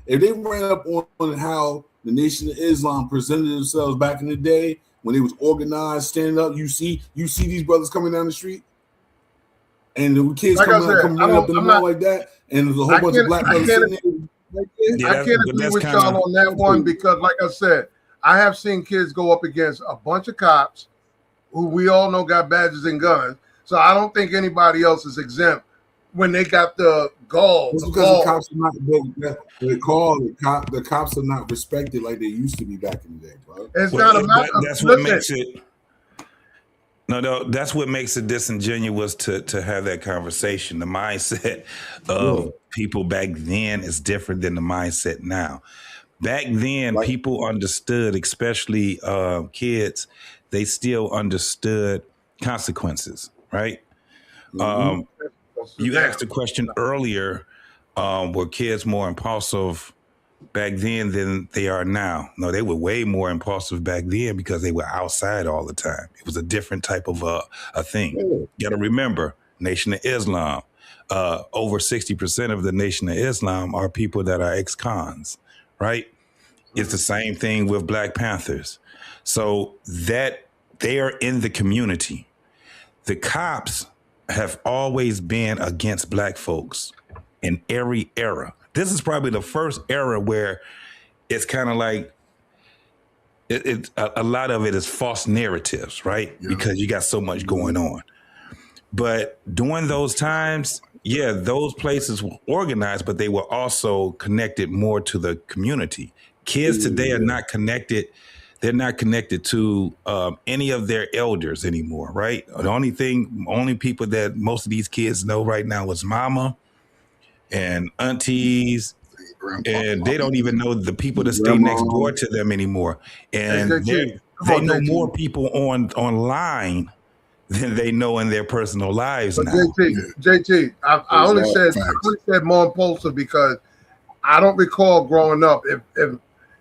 if they ran up on how the Nation of Islam presented themselves back in the day when they was organized, standing up, you see these brothers coming down the street, and the kids coming up in the mall like that, and there's a whole bunch of black brothers sitting there. I can't agree with y'all on that one because, like I said, I have seen kids go up against a bunch of cops who we all know got badges and guns. So I don't think anybody else is exempt when they got the gall. It's because the cops are not the cops are not respected like they used to be back in the day, bro. It's not a matter. That's what makes it. No, that's what makes it disingenuous to have that conversation. The mindset of people back then is different than the mindset now. Back then, people understood, especially kids, they still understood consequences, right? You asked a question earlier, were kids more impulsive back then than they are now? No, they were way more impulsive back then because they were outside all the time. It was a different type of a thing. You got to remember, Nation of Islam, over 60% of the Nation of Islam are people that are ex-cons, right? It's the same thing with Black Panthers. So that they are in the community. The cops have always been against black folks in every era. This is probably the first era where it's kind of like a lot of it is false narratives, right? Yeah. Because you got so much going on. But during those times, those places were organized, but they were also connected more to the community. Kids today are not connected. They're not connected to any of their elders anymore, right? The only people that most of these kids know right now is mama and aunties, and they don't even know the people that stay next door to them anymore. And they know more people online than they know in their personal lives now. JT, I only said more impulsive because I don't recall growing up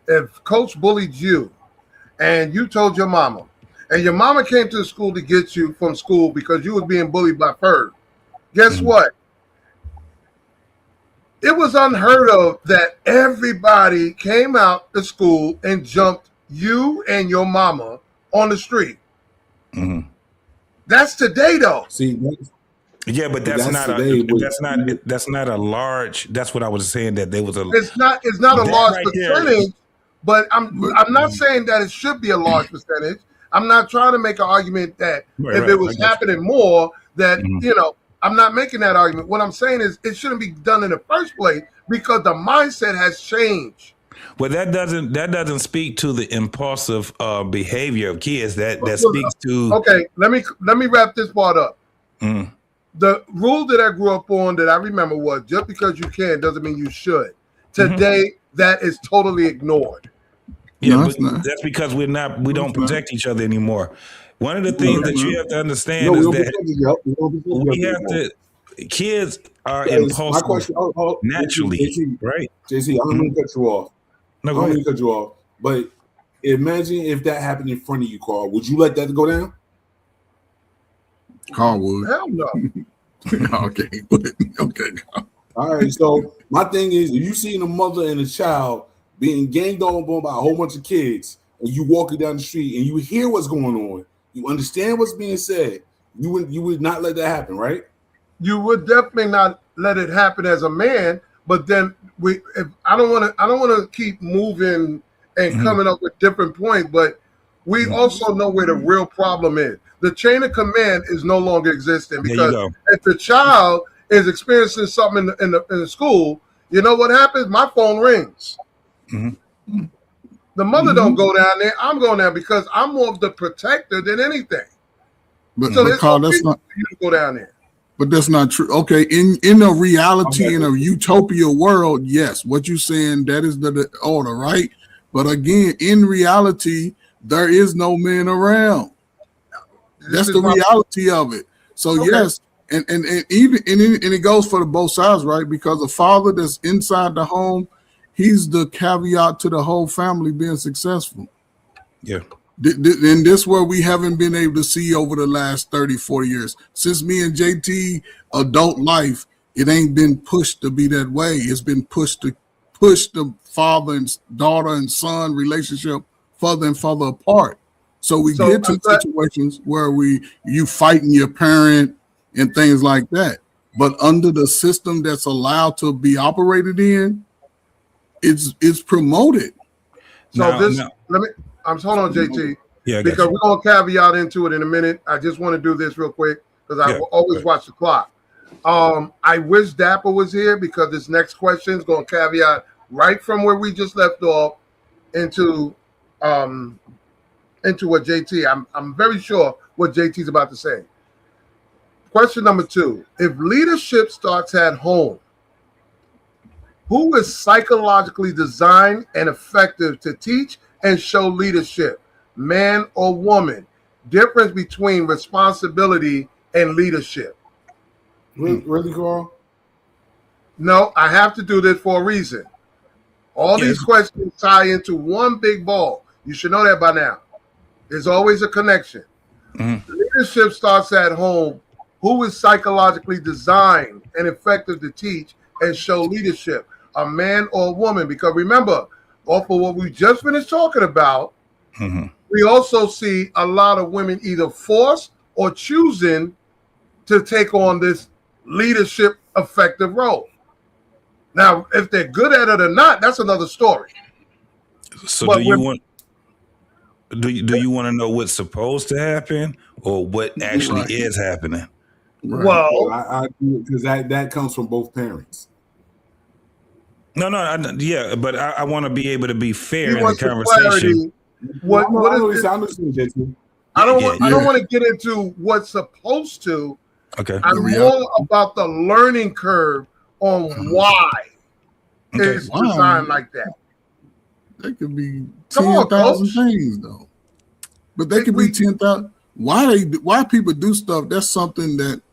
if Coach bullied you and you told your mama, and your mama came to the school to get you from school because you were being bullied by Ferg, guess what? It was unheard of that everybody came out to school and jumped you and your mama on the street. Mm-hmm. That's today, though. See, but that's not a large. That's what I was saying. That there was a. It's not a large percentage, but I'm not saying that it should be a large percentage. I'm not trying to make an argument that if it was happening more, that I'm not making that argument. What I'm saying is it shouldn't be done in the first place because the mindset has changed. Well, that doesn't speak to the impulsive behavior of kids. That speaks to. Okay, let me wrap this part up. Mm. The rule that I grew up on that I remember was just because you can doesn't mean you should. Today, that is totally ignored. Yeah, but that's because we don't protect each other anymore. One of the things that you have to understand is that we have to. Kids are impulsive naturally, right? JC, I'm going to cut you off. No, I'm going to cut you off. But Imagine if that happened in front of you, Carl. Would you let that go down? Carl would. Hell no. Okay. Okay. All right. So my thing is, if you seen a mother and a child being ganged on by a whole bunch of kids, and you walking down the street and you hear what's going on, you understand what's being said, you would not let that happen, right? You would definitely not let it happen as a man, but then I don't want to keep moving and coming up with different points, but we also know where the real problem is. The chain of command is no longer existing because if the child is experiencing something in the school, you know what happens? My phone rings. Mm-hmm. The mother don't go down there. I'm going there because I'm more of the protector than anything. But so Carl, that's not you to go down there. But that's not true. Okay, in a reality, in a utopia world, yes, what you're saying, that is the order, right? But again, in reality, there is no men around. That's the reality of it. So yes, and even and it goes for both sides, right? Because a father that's inside the home, he's the caveat to the whole family being successful. Yeah. And this where we haven't been able to see over the last 30, 40 years. Since me and JT adult life, it ain't been pushed to be that way. It's been pushed to push the father and daughter and son relationship further and further apart. So we get to situations where you fighting your parent and things like that. But under the system that's allowed to be operated in, it's promoted. So hold on, JT. Yeah, because we're gonna caveat into it in a minute. I just want to do this real quick because I always watch the clock. I wish Dapper was here because this next question is gonna caveat right from where we just left off into what JT. I'm very sure what JT's about to say. Question number 2: if leadership starts at home, who is psychologically designed and effective to teach and show leadership, man or woman? Difference between responsibility and leadership. Really, Carl? No, I have to do this for a reason. All these questions tie into one big ball. You should know that by now. There's always a connection. Leadership starts at home. Who is psychologically designed and effective to teach and show leadership, a man or a woman? Because remember, off of what we just finished talking about, we also see a lot of women either forced or choosing to take on this leadership effective role. Now, if they're good at it or not, that's another story. So do you want to know what's supposed to happen or what actually is happening? Right. Well, I do, because that comes from both parents. No, but I want to be able to be fair in the conversation. I don't want to get into what's supposed to. Okay. I'm more about the learning curve on why it's designed like that. They could be 10,000 things though, but they could be 10,000. Why people do stuff? That's something that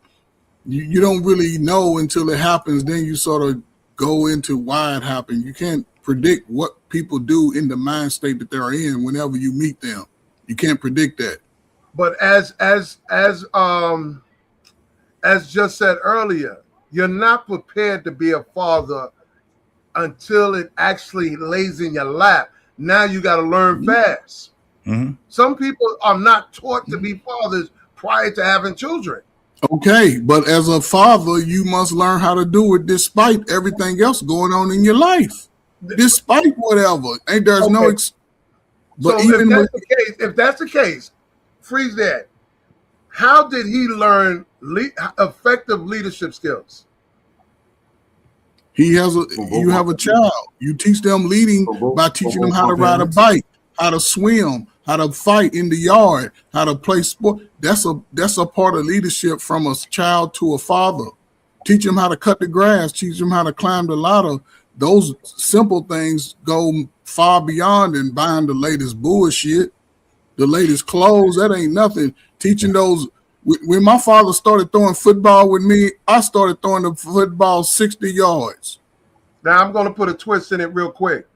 you don't really know until it happens. Then you sort of go into why it happened. You can't predict what people do in the mind state that they're in whenever you meet them. You can't predict that. But as just said earlier, you're not prepared to be a father until it actually lays in your lap. Now you got to learn fast. Some people are not taught to be fathers prior to having children. Okay, but as a father, you must learn how to do it despite everything else going on in your life. Despite whatever. And there's no but so even if that's the case, freeze that. How did he learn effective leadership skills? You have a child. You teach them leading by teaching them how to ride a bike, how to swim, how to fight in the yard, how to play sport. That's a part of leadership from a child to a father. Teach them how to cut the grass, teach them how to climb the ladder. Those simple things go far beyond and buying the latest bullshit, the latest clothes. That ain't nothing. Teaching those. When my father started throwing football with me, I started throwing the football 60 yards. Now I'm going to put a twist in it real quick.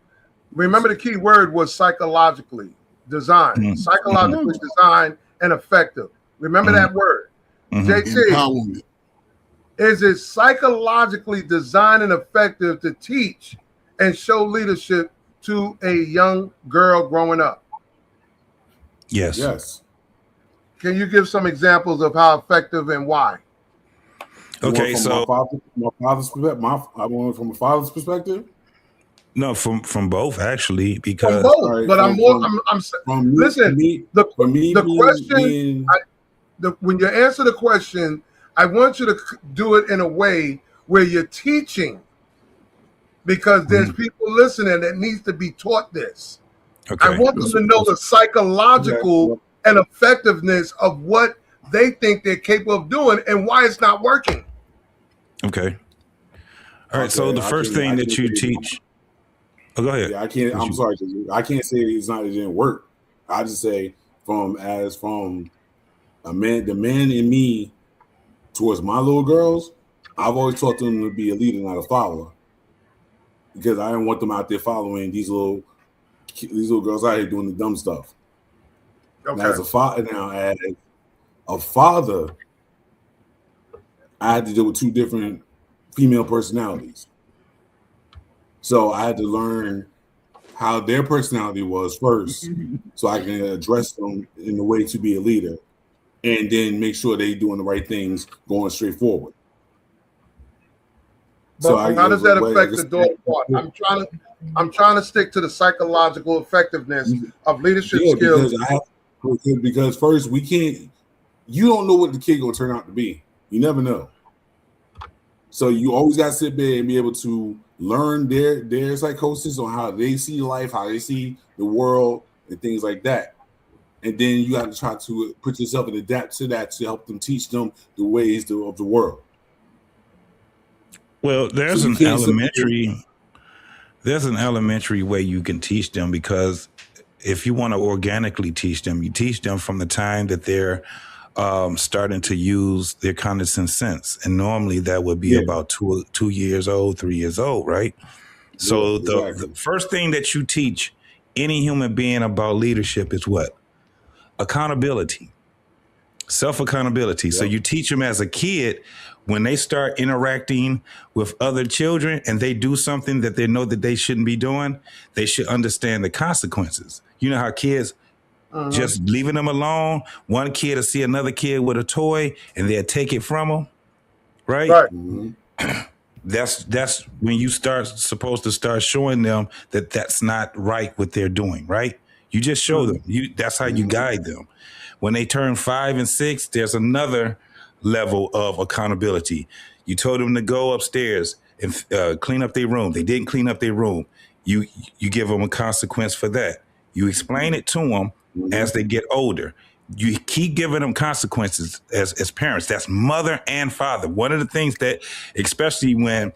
Remember the key word was psychologically. design, psychologically designed and effective. Remember that word. JT, Empowerment. is it psychologically designed and effective to teach and show leadership to a young girl growing up? Yes. Yes. Can you give some examples of how effective and why? Okay, so my father's perspective. I want from a father's perspective. No, from both actually, because from both. Right, but listen. When you answer the question, I want you to do it in a way where you're teaching, because there's people listening that needs to be taught this. Okay. I want them to know the psychological and effectiveness of what they think they're capable of doing and why it's not working. Okay. All right. So the first thing that you teach. Oh, go ahead. Yeah, I can't. I'm sorry. I can't say it didn't work. I just say from a man, the man in me towards my little girls, I've always taught them to be a leader, not a follower, because I don't want them out there following these little girls out here doing the dumb stuff. Okay. As a father, I had to deal with two different female personalities. So I had to learn how their personality was first, so I can address them in the way to be a leader, and then make sure they're doing the right things, going straight forward. But how does that affect the daughter part? I'm trying to stick to the psychological effectiveness of leadership skills. Because first, you don't know what the kid gonna turn out to be. You never know. So you always got to sit there and be able to learn their psychosis on how they see life, how they see the world, and things like that. And then you got to try to put yourself and adapt to that to help them teach them the ways of the world. Well, there's an elementary way you can teach them, because if you want to organically teach them, you teach them from the time that they're starting to use their cognizant sense, and normally that would be about 2 years old, 3 years old, right? So the first thing that you teach any human being about leadership is what? Accountability, self-accountability. So you teach them as a kid, when they start interacting with other children and they do something that they know that they shouldn't be doing, they should understand the consequences. You know how kids just leaving them alone. One kid will see another kid with a toy and they'll take it from them, right? Mm-hmm. That's when you supposed to start showing them that that's not right what they're doing, right? You just show them. That's how you guide them. When they turn 5 and 6, there's another level of accountability. You told them to go upstairs and clean up their room. They didn't clean up their room. You give them a consequence for that. You explain it to them as they get older. You keep giving them consequences as parents. That's mother and father. One of the things that, especially when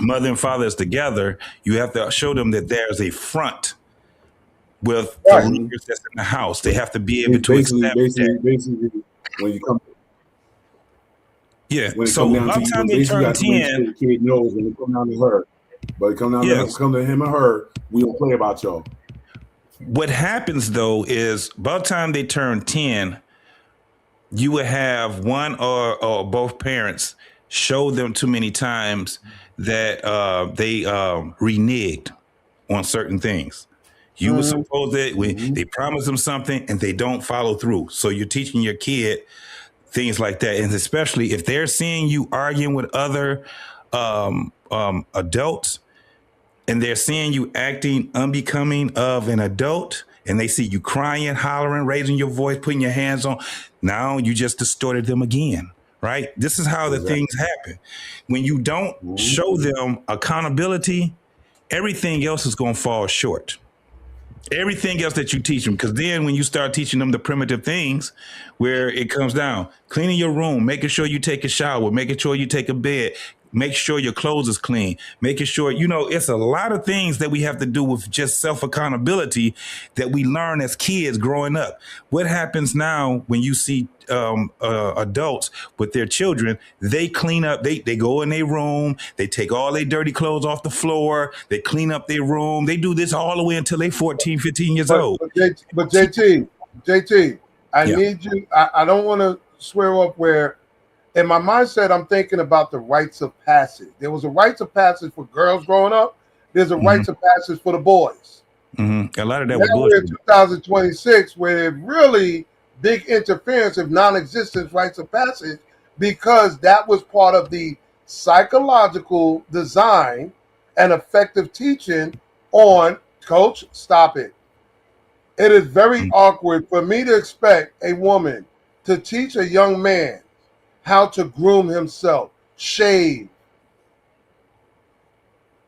mother and father is together, you have to show them that there's a front with the leaders that's in the house. They have to be able to accept that. Basically, when you come. Yeah. So by the time they turn 10, the kid knows when it come down to her. But it come to him or her, we don't play about y'all. What happens though is by the time they turn 10, you will have one or both parents show them too many times that they reneged on certain things. You were supposed that they promise them something and they don't follow through. So you're teaching your kid things like that. And especially if they're seeing you arguing with other adults, and they're seeing you acting unbecoming of an adult, and they see you crying, hollering, raising your voice, putting your hands on, now you just distorted them again, right? This is how the things happen. When you don't show them accountability, everything else is going to fall short. Everything else that you teach them, because then when you start teaching them the primitive things where it comes down, cleaning your room, making sure you take a shower, making sure you take a bed, Make sure your clothes is clean. Making sure, it's a lot of things that we have to do with just self-accountability that we learn as kids growing up. What happens now when you see adults with their children, they clean up, they go in their room, they take all their dirty clothes off the floor, they clean up their room. They do this all the way until they 14, 15 years old. But JT, I need you. I don't want to swear up where in my mindset I'm thinking about the rites of passage. There was a rites of passage for girls growing up. There's a rites of passage for the boys. Mm-hmm. A lot of that now was we're in 2026 where really big interference of non-existent rites of passage because that was part of the psychological design and effective teaching on coach, stop it. It is very awkward for me to expect a woman to teach a young man how to groom himself, shave.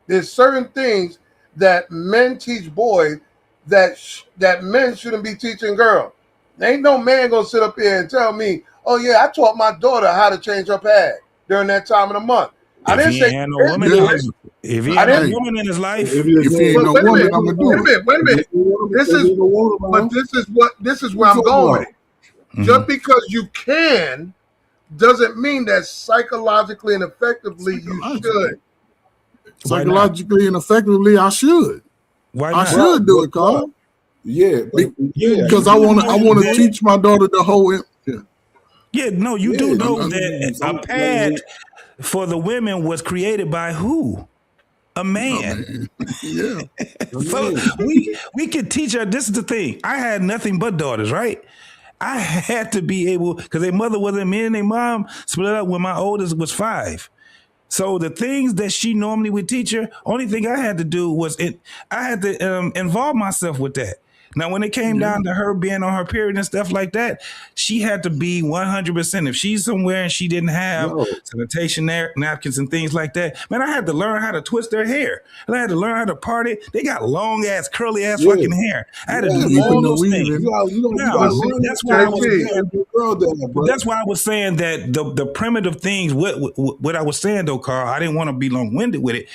There's certain things that men teach boys that men shouldn't be teaching girls. There ain't no man gonna sit up here and tell me, "Oh yeah, I taught my daughter how to change her pad during that time of the month." I didn't say if he had no woman in his life, if he ain't no woman, I'm gonna do it. Wait a minute. This is where I'm going with it. Mm-hmm. Just because you can doesn't mean that psychologically and effectively you should. Psychologically and effectively, I should. Why not? I should do it, Carl. Yeah, because I want to teach my daughter the whole. Yeah, no, you do know that a pad for the women was created by who? A man. Yeah. So we could teach her. This is the thing. I had nothing but daughters, right? I had to be able, because their mother wasn't, me and their mom split up when my oldest was 5. So the things that she normally would teach her, only thing I had to do was I had to involve myself with that. Now, when it came down to her being on her period and stuff like that, she had to be 100%. If she's somewhere and she didn't have sanitation napkins and things like that, man, I had to learn how to twist their hair. And I had to learn how to part it. They got long ass, curly ass fucking hair. I had to do all those things. That's why I was saying that the primitive things, what I was saying though, Carl, I didn't want to be long-winded with it.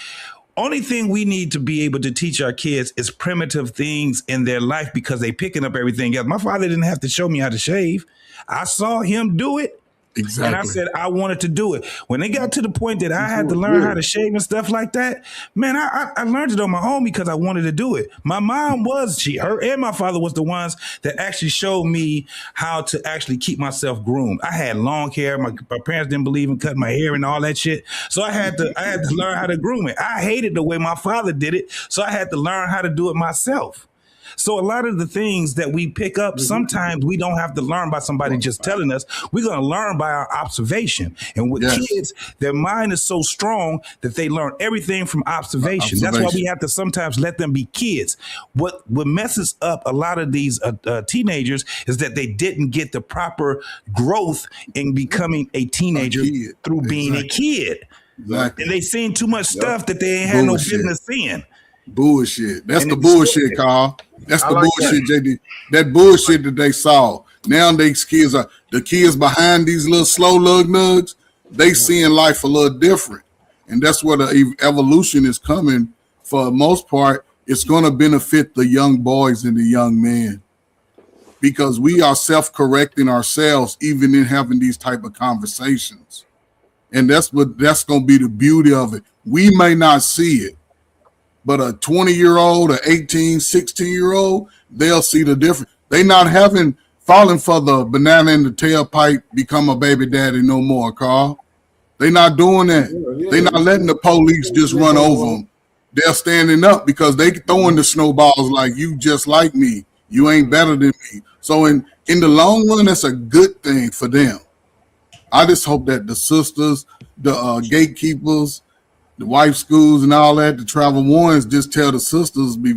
Only thing we need to be able to teach our kids is primitive things in their life because they picking up everything else. My father didn't have to show me how to shave. I saw him do it. Exactly. And I said, I wanted to do it. When they got to the point that I had to learn how to shave and stuff like that, man, I learned it on my own because I wanted to do it. My mom her and my father was the ones that actually showed me how to actually keep myself groomed. I had long hair. My parents didn't believe in cutting my hair and all that shit. So I had to learn how to groom it. I hated the way my father did it. So I had to learn how to do it myself. So a lot of the things that we pick up, sometimes we don't have to learn by somebody just telling us. We're going to learn by our observation. And with kids, their mind is so strong that they learn everything from observation. That's why we have to sometimes let them be kids. What messes up a lot of these teenagers is that they didn't get the proper growth in becoming a teenager through being a kid. Exactly. And they seen too much stuff that they ain't had no business seeing. Bullshit. That's the bullshit, Carl. That's the bullshit, JD. That bullshit that they saw. Now kids are the kids behind these little slow lug nugs. They seeing life a little different, and that's where the evolution is coming. For the most part, it's going to benefit the young boys and the young men because we are self-correcting ourselves, even in having these type of conversations, and that's going to be the beauty of it. We may not see it. But a 20-year-old, an 18, 16-year-old, they'll see the difference. They not falling for the banana in the tailpipe, become a baby daddy no more, Carl. They not doing that. They not letting the police just run over them. They're standing up because they throwing the snowballs like you just like me. You ain't better than me. So in the long run, that's a good thing for them. I just hope that the sisters, the gatekeepers, the wife schools and all that, the travel ones just tell the sisters be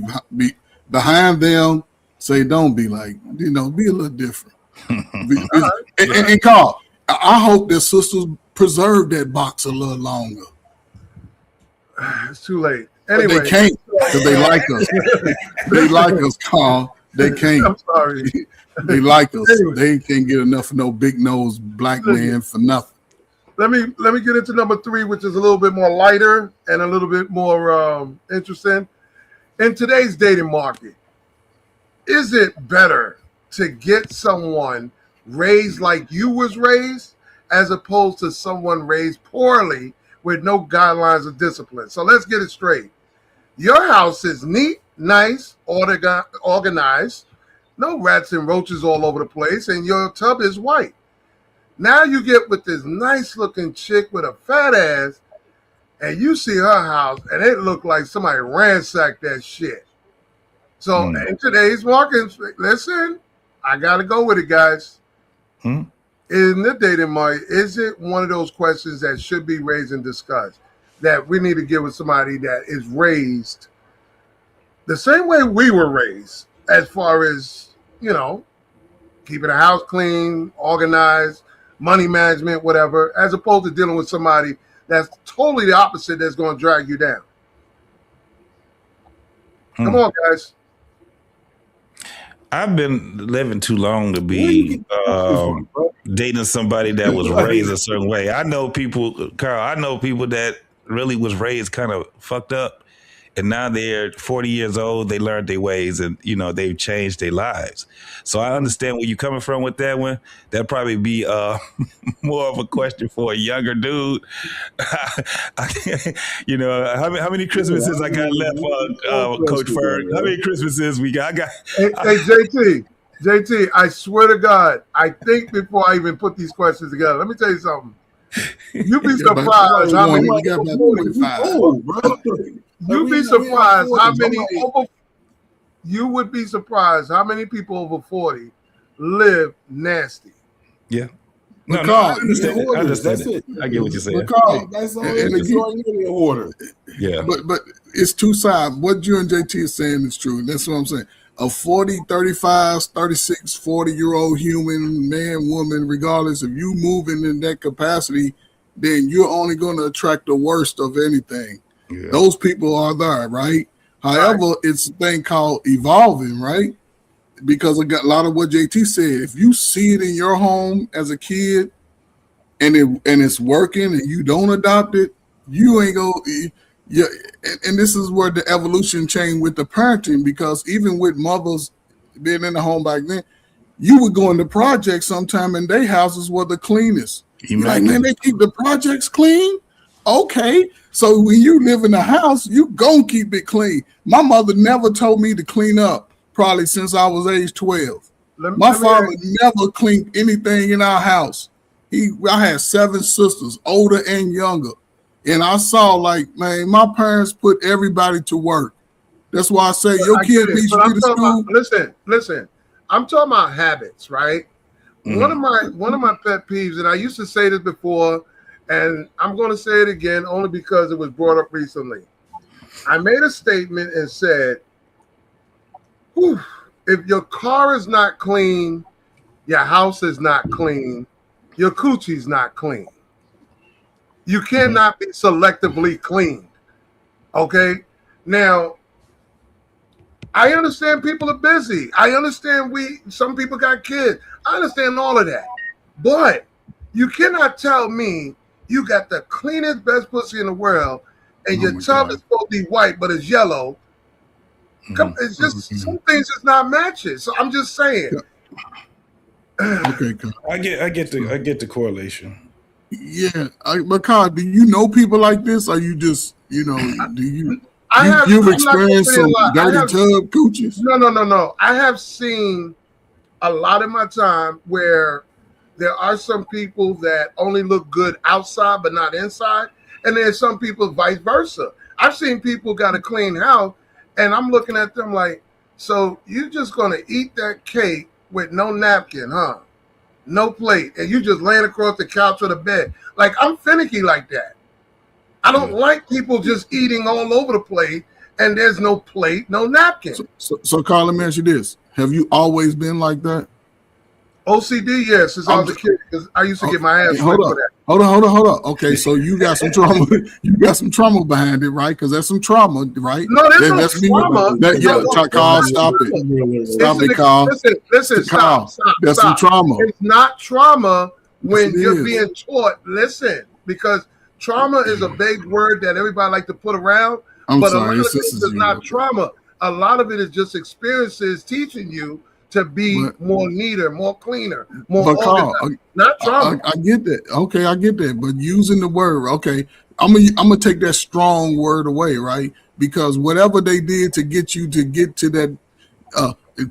behind them, say don't be like, be a little different. and Carl, I hope that sisters preserve that box a little longer. It's too late. Anyway, but they can't because they like us. They like us, Carl. They can't. I'm sorry. They like us. Anyway. They can't get enough of no big nose black man for nothing. let me get into number 3, which is a little bit more lighter and a little bit more interesting. In today's dating market, is it better to get someone raised like you was raised as opposed to someone raised poorly with no guidelines of discipline? So let's get it straight. Your house is neat, nice, organized, no rats and roaches all over the place, and your tub is white. Now you get with this nice looking chick with a fat ass, and you see her house, and it looked like somebody ransacked that shit. So in today's market, listen, I got to go with it, guys. In the dating market, is it one of those questions that should be raised and discussed, that we need to get with somebody that is raised the same way we were raised, as far as, keeping the house clean, organized, money management, whatever, as opposed to dealing with somebody that's totally the opposite, that's going to drag you down? Come on, guys. I've been living too long to be dating somebody that was raised a certain way. I know people, Carl, that really was raised kind of fucked up, and now they're 40 years old. They learned their ways, and they've changed their lives. So I understand where you're coming from with that one. That'd probably be more of a question for a younger dude. How many Christmases I got left, Coach Ferg? How many Christmases we got? Hey, JT, I swear to God, I think before I even put these questions together, let me tell you something. You'd be surprised how many. You'd be surprised how many over. You would be surprised how many people over 40 live nasty. Yeah. No, I understand it. I get what you're saying. That's all order. Yeah. But it's two sides. What you and JT is saying is true. That's what I'm saying. A 40, 35, 36, 40-year-old human, man, woman, regardless, if you moving in that capacity, then you're only going to attract the worst of anything. Yeah. Those people are there, right? However, it's a thing called evolving, right? Because I got a lot of what JT said. If you see it in your home as a kid and it's working and you don't adopt it, you ain't go. Yeah, and this is where the evolution changed with the parenting, because even with mothers being in the home back then, you would go into projects sometime and their houses were the cleanest. You're like, man, they keep the projects clean? Okay. So when you live in a house, you gonna keep it clean. My mother never told me to clean up, probably since I was age 12. My father never cleaned anything in our house. I had 7 sisters, older and younger. And I saw, like, man, my parents put everybody to work. That's why I say your kid needs to be to school. Listen. I'm talking about habits, right? One of my pet peeves, and I used to say this before, and I'm going to say it again only because it was brought up recently. I made a statement and said, if your car is not clean, your house is not clean, your coochie's not clean. You cannot be selectively cleaned. Okay? Now, I understand people are busy. I understand some people got kids. I understand all of that. But you cannot tell me you got the cleanest, best pussy in the world and your tub is supposed to be white, but it's yellow. It's just some things just not matching. So I'm just saying. Okay, I get the correlation. Yeah, but Carl, do you know people like this? Or you just, you've experienced some dirty tub coochies? No. I have seen a lot in my time where there are some people that only look good outside but not inside, and there's some people vice versa. I've seen people got a clean house, and I'm looking at them like, so you just gonna eat that cake with no napkin, huh? No plate, and you just laying across the couch or the bed. Like, I'm finicky like that. I don't like people just eating all over the plate and there's no plate, no napkin. So Carl, let me ask you this. Have you always been like that? OCD, yes, since I was a kid, because I used to get my ass hold for that. Hold on. Okay, so you got some trauma. You got some trauma behind it, right? Because that's some trauma, right? No, there's no trauma. Carl, stop it. Stop it, Carl. Listen, Carl, stop. That's some trauma. It's not trauma when you're being taught, listen, because trauma is a big word that everybody like to put around, but a lot of it is not trauma. A lot of it is just experiences teaching you to be more neater, more cleaner, more organized. Not trauma. I get that. Okay, I get that. But using the word, okay, I'm gonna take that strong word away, right? Because whatever they did to get you to get to that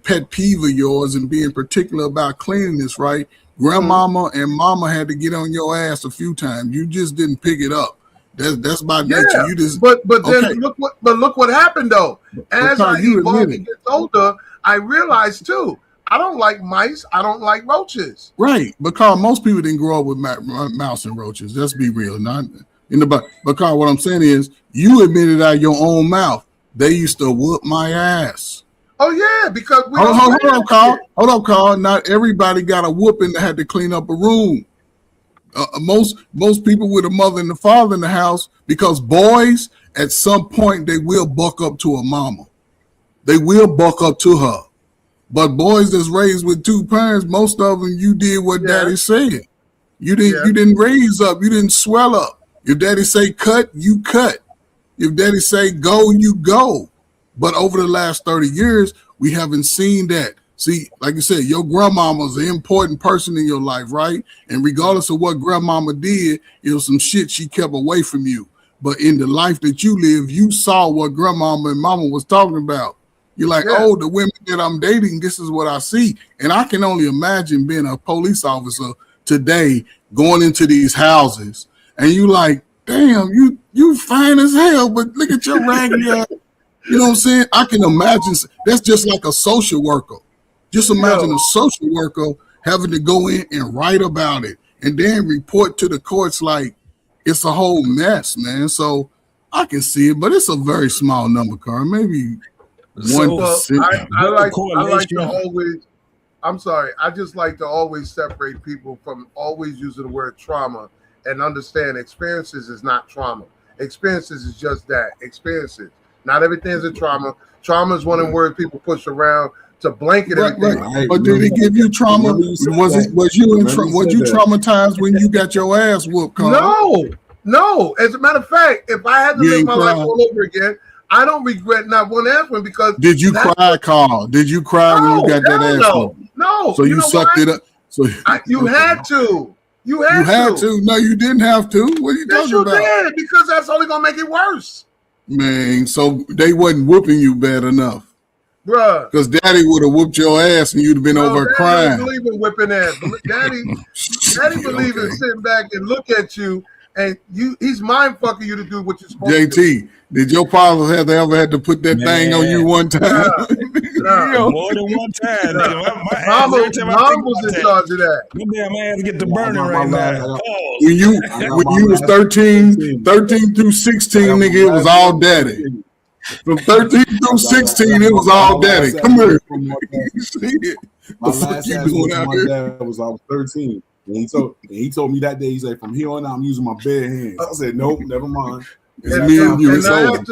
pet peeve of yours and being particular about cleanliness, right? Grandmama and mama had to get on your ass a few times. You just didn't pick it up. That's by nature. You just but then look what happened though. As I evolved and get older, I realized too, I don't like mice. I don't like roaches. Right, because most people didn't grow up with mouse and roaches. Let's be real. Not in the because what I'm saying is, you admitted out of your own mouth they used to whoop my ass. Oh yeah, because hold up, Carl. Not everybody got a whooping that had to clean up a room. Most people with a mother and a father in the house, because boys at some point they will buck up to a mama. They will buck up to her. But boys that's raised with two parents, most of them, you did what daddy said. You didn't raise up. You didn't swell up. If daddy say cut, you cut. If daddy say go, you go. But over the last 30 years, we haven't seen that. See, like you said, your grandmama's an important person in your life, right? And regardless of what grandmama did, it was some shit she kept away from you. But in the life that you live, you saw what grandmama and mama was talking about. You're like, oh, the women that I'm dating, this is what I see. And I can only imagine being a police officer today, going into these houses, and you like, damn, you fine as hell, but look at your raggedy ass. You know what I'm saying? I can imagine that's just like a social worker. Just imagine a social worker having to go in and write about it and then report to the courts like it's a whole mess, man. So I can see it, but it's a very small number, Carl. Maybe 1%. I like to always. I'm sorry. I just like to always separate people from always using the word trauma and understand experiences is not trauma. Experiences is just that, experiences. Not everything is a trauma. Trauma is one of the words people push around to blanket everything. Right. But did it give you trauma? Was you traumatized when you got your ass whooped, Carl? No. As a matter of fact, if I had to live my life all over again, I don't regret not one ass one because. Did you cry, Carl? Did you cry when you got that ass whooped? No. So you sucked it up. So you had to. You had to. No, you didn't have to. What are you talking about? Yes, you did, because that's only gonna make it worse. Man, so they wasn't whooping you bad enough, bruh. Because daddy would have whooped your ass and you'd have been over crying. Daddy believe in whipping ass. Daddy believe in sitting back and look at you and he's mind fucking you to do what you're supposed to do. JT, did your father ever had to put that thing on you one time? More than one time. Mom was in charge of that. Your damn ass get to burning right now. When you was 13 through 16, nigga, it was all daddy. From 13 through 16, it was all daddy. Come here. My last ass with my dad was I was 13. And he told me that day, he said, from here on out, I'm using my bare hands. I said, nope, never mind. It's me and you. It's over.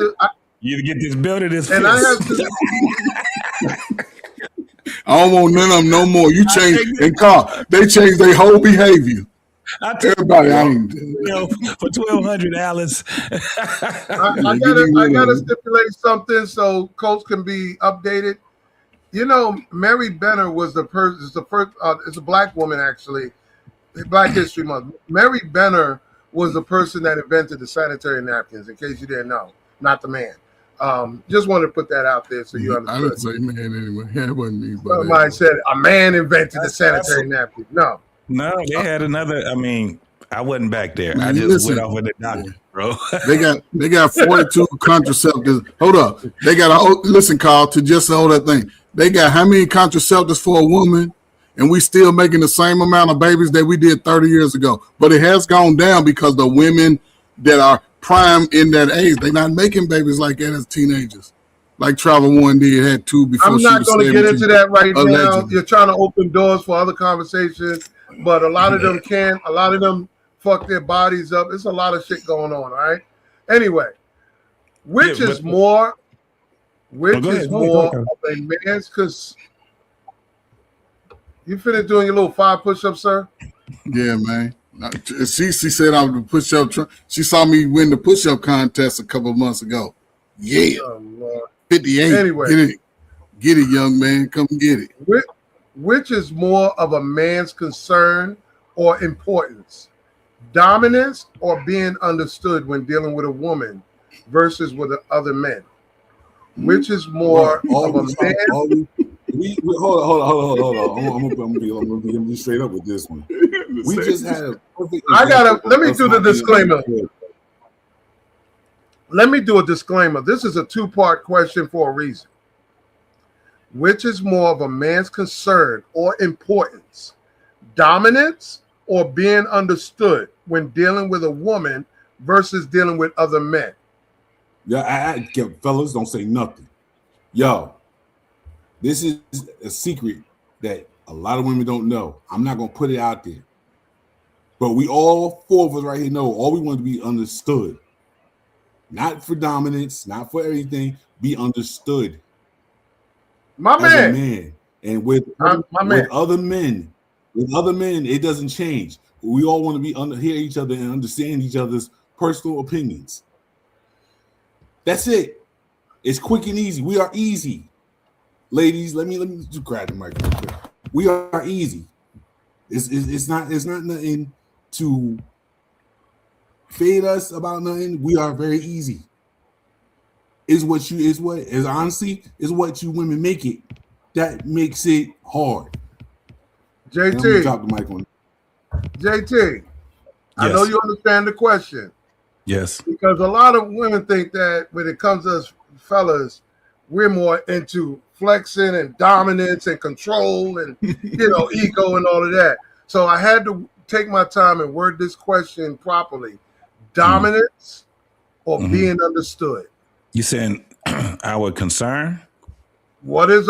You to get this built in this fist. I have to. I don't want none of them no more. You change and Carl, they changed their whole behavior. Everybody, for 1,200, Alice. I gotta stipulate something so Coach can be updated. You know, Mary Benner was the first. It's a black woman actually. Black History Month. Mary Benner was the person that invented the sanitary napkins. In case you didn't know, not the man. Just wanted to put that out there so you understand. I didn't say man anyway. It wasn't me. Somebody said a man invented the sanitary napkin. No, they had another. I mean, I wasn't back there. Man, I just went off with the doctor, bro. they got 42 contraceptives. Hold up. They got listen, Carl, to just hold that thing. They got how many contraceptives for a woman? And we still making the same amount of babies that we did 30 years ago. But it has gone down because the women that are prime in that age, they're not making babies like that as teenagers. Like Travel One did, had two before she was 17. I'm not going to get into that right now. You're trying to open doors for other conversations, but a lot of them can. A lot of them fuck their bodies up. It's a lot of shit going on, all right? Anyway, which is more of a man's... Because you finished doing your little 5 push-ups, sir? Yeah, man. She said I would push up. She saw me win the push up contest a couple of months ago. Yeah, Oh, Lord. 58. Anyway, get it, young man. Come get it. which is more of a man's concern or importance? Dominance or being understood when dealing with a woman versus with other men? Which is more of a man? Hold on. I'm gonna be straight up with this one. We just had a perfect. Let me do the disclaimer. Let me do a disclaimer. This is a two-part question for a reason. Which is more of a man's concern or importance? Dominance or being understood when dealing with a woman versus dealing with other men? Yeah, fellas, don't say nothing. Yo, this is a secret that a lot of women don't know. I'm not gonna put it out there, but we all four of us right here know all we want to be understood. Not for dominance, not for everything. Be understood. My as man. a man, and with other men, it doesn't change. We all want to be hear each other and understand each other's personal opinions. That's it. It's quick and easy. We are easy, ladies. Let me just grab the mic real quick. We are easy. It's not nothing to fade us about nothing. We are very easy. Is what honestly is what you women make it. That makes it hard. JT, drop the mic on. JT, yes. I know you understand the question. Yes. Because a lot of women think that when it comes to us fellas, we're more into flexing and dominance and control and ego and all of that. So I had to take my time and word this question properly. Dominance or being understood? You saying our concern? What is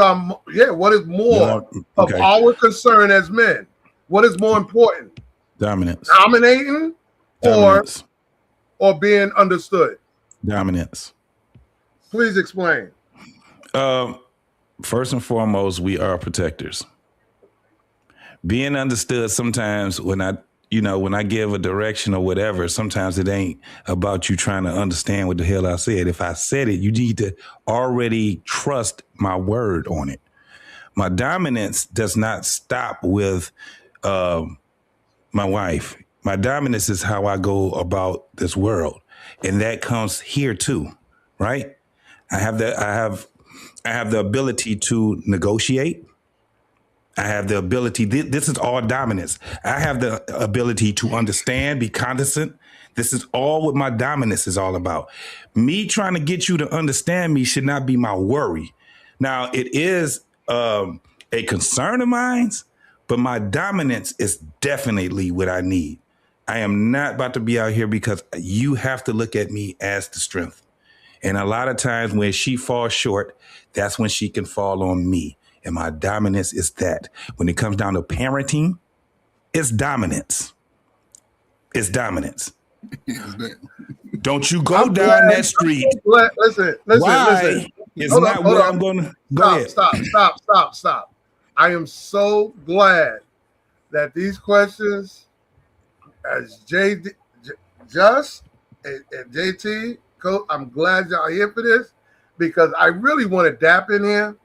more of our concern as men? What is more important? Dominance. Dominating or being understood? Dominance. Please explain. First and foremost, we are protectors. Being understood, sometimes when I give a direction or whatever, sometimes it ain't about you trying to understand what the hell I said. If I said it, you need to already trust my word on it. My dominance does not stop with my wife. My dominance is how I go about this world. And that comes here too, right? I have the ability to negotiate. I have the ability, this is all dominance. I have the ability to understand, be condescending. This is all what my dominance is all about. Me trying to get you to understand me should not be my worry. Now, it is a concern of mine, but my dominance is definitely what I need. I am not about to be out here because you have to look at me as the strength. And a lot of times when she falls short, that's when she can fall on me. And my dominance is that. When it comes down to parenting, it's dominance. It's dominance. Don't you go down that street. Listen. It's not where I'm going to go ahead. Stop. I am so glad that these questions, as JT and JT, I'm glad y'all here for this because I really want to dap in here.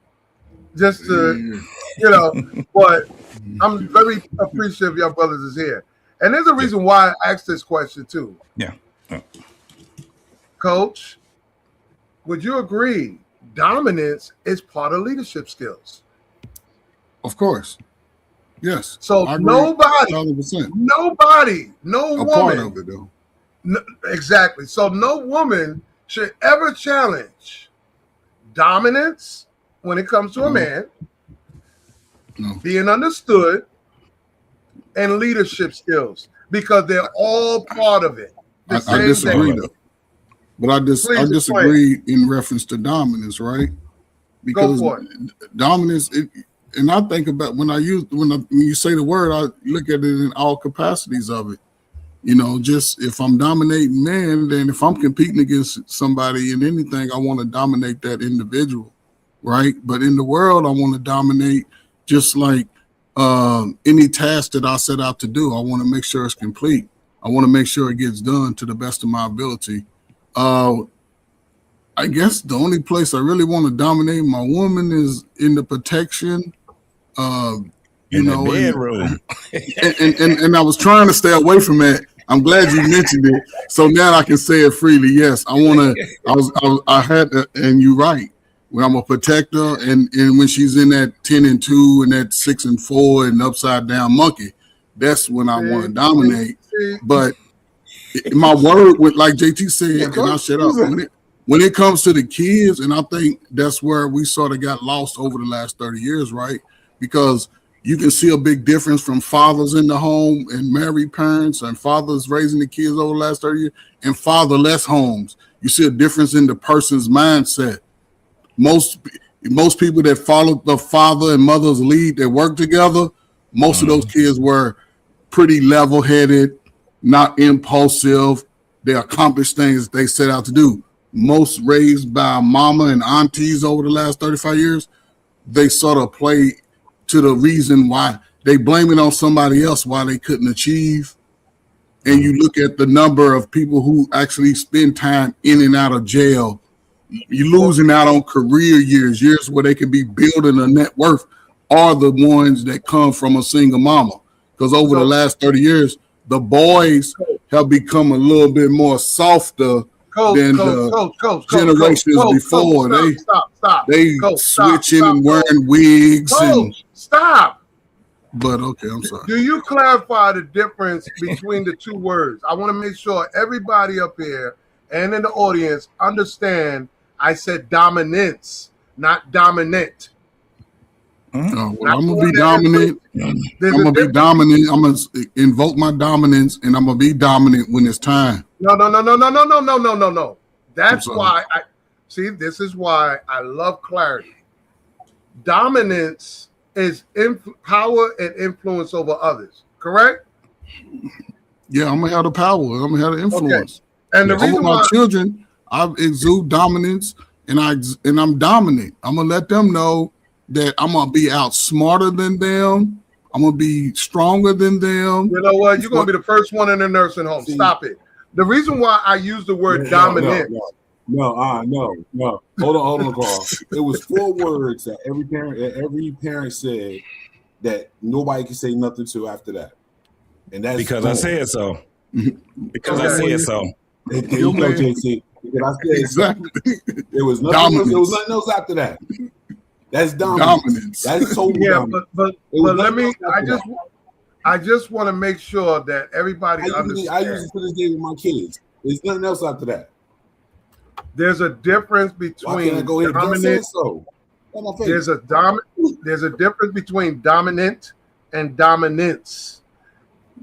Just to, but I'm very appreciative your brothers is here. And there's a reason why I asked this question too. Yeah. Coach, would you agree dominance is part of leadership skills? Of course. Yes. So nobody, 100%. no woman. Part of it though. No, exactly. So no woman should ever challenge dominance when it comes to a man, being understood, and leadership skills, because they're all part of it. I disagree though. But I disagree in reference to dominance, right? Because dominance, and I think about when you say the word, I look at it in all capacities of it. Just if I'm dominating men, then if I'm competing against somebody in anything, I want to dominate that individual. Right. But in the world, I want to dominate just like any task that I set out to do, I want to make sure it's complete. I want to make sure it gets done to the best of my ability. I guess the only place I really want to dominate my woman is in the protection. You In the know, bedroom. and I was trying to stay away from that. I'm glad you mentioned it, so now I can say it freely. Yes, I want to. I had, and you're right. When I'm a protector, and when she's in that 10-2 and that 6-4 and upside down monkey, that's when I want to dominate. But my word, with like JT said, and I'll shut up. When it comes to the kids, and I think that's where we sort of got lost over the last 30 years, right? Because you can see a big difference from fathers in the home and married parents and fathers raising the kids over the last 30 years and fatherless homes. You see a difference in the person's mindset. Most people that followed the father and mother's lead that worked together, most of those kids were pretty level-headed, not impulsive. They accomplished things they set out to do. Most raised by mama and aunties over the last 35 years, they sort of play to the reason why they blame it on somebody else why they couldn't achieve. And you look at the number of people who actually spend time in and out of jail, you're losing out on career years where they could be building a net worth, are the ones that come from a single mama. Because over the last 30 years, the boys have become a little bit more softer than the generations before. They switching and wearing wigs. Stop. But okay, I'm sorry. Do you clarify the difference between the two words? I want to make sure everybody up here and in the audience understand I said dominance, not dominant. Well, I'm gonna be dominant. I'm gonna be dominant. I'm gonna invoke my dominance, and I'm gonna be dominant when it's time. No. That's why I see. This is why I love clarity. Dominance is power and influence over others. Correct? Yeah, I'm gonna have the power. I'm gonna have the influence. Okay. And the reason over my children, I exude dominance, and I'm dominant. I'm gonna let them know that I'm gonna be outsmarter than them. I'm gonna be stronger than them. You know what? You're gonna be the first one in the nursing home. Stop it. The reason why I use the word dominant. No. Hold on, Carl. It was 4 words that every parent said that nobody can say nothing to after that. And that's because I said so. Because I said so. There you go, JC. Because I said exactly. There was nothing else after that. That's dominance. That's total dominance. But let me. I just want to make sure that everybody understands. I use it to this day with my kids. There's nothing else after that. There's a difference between dominant. There's a difference between dominant and dominance.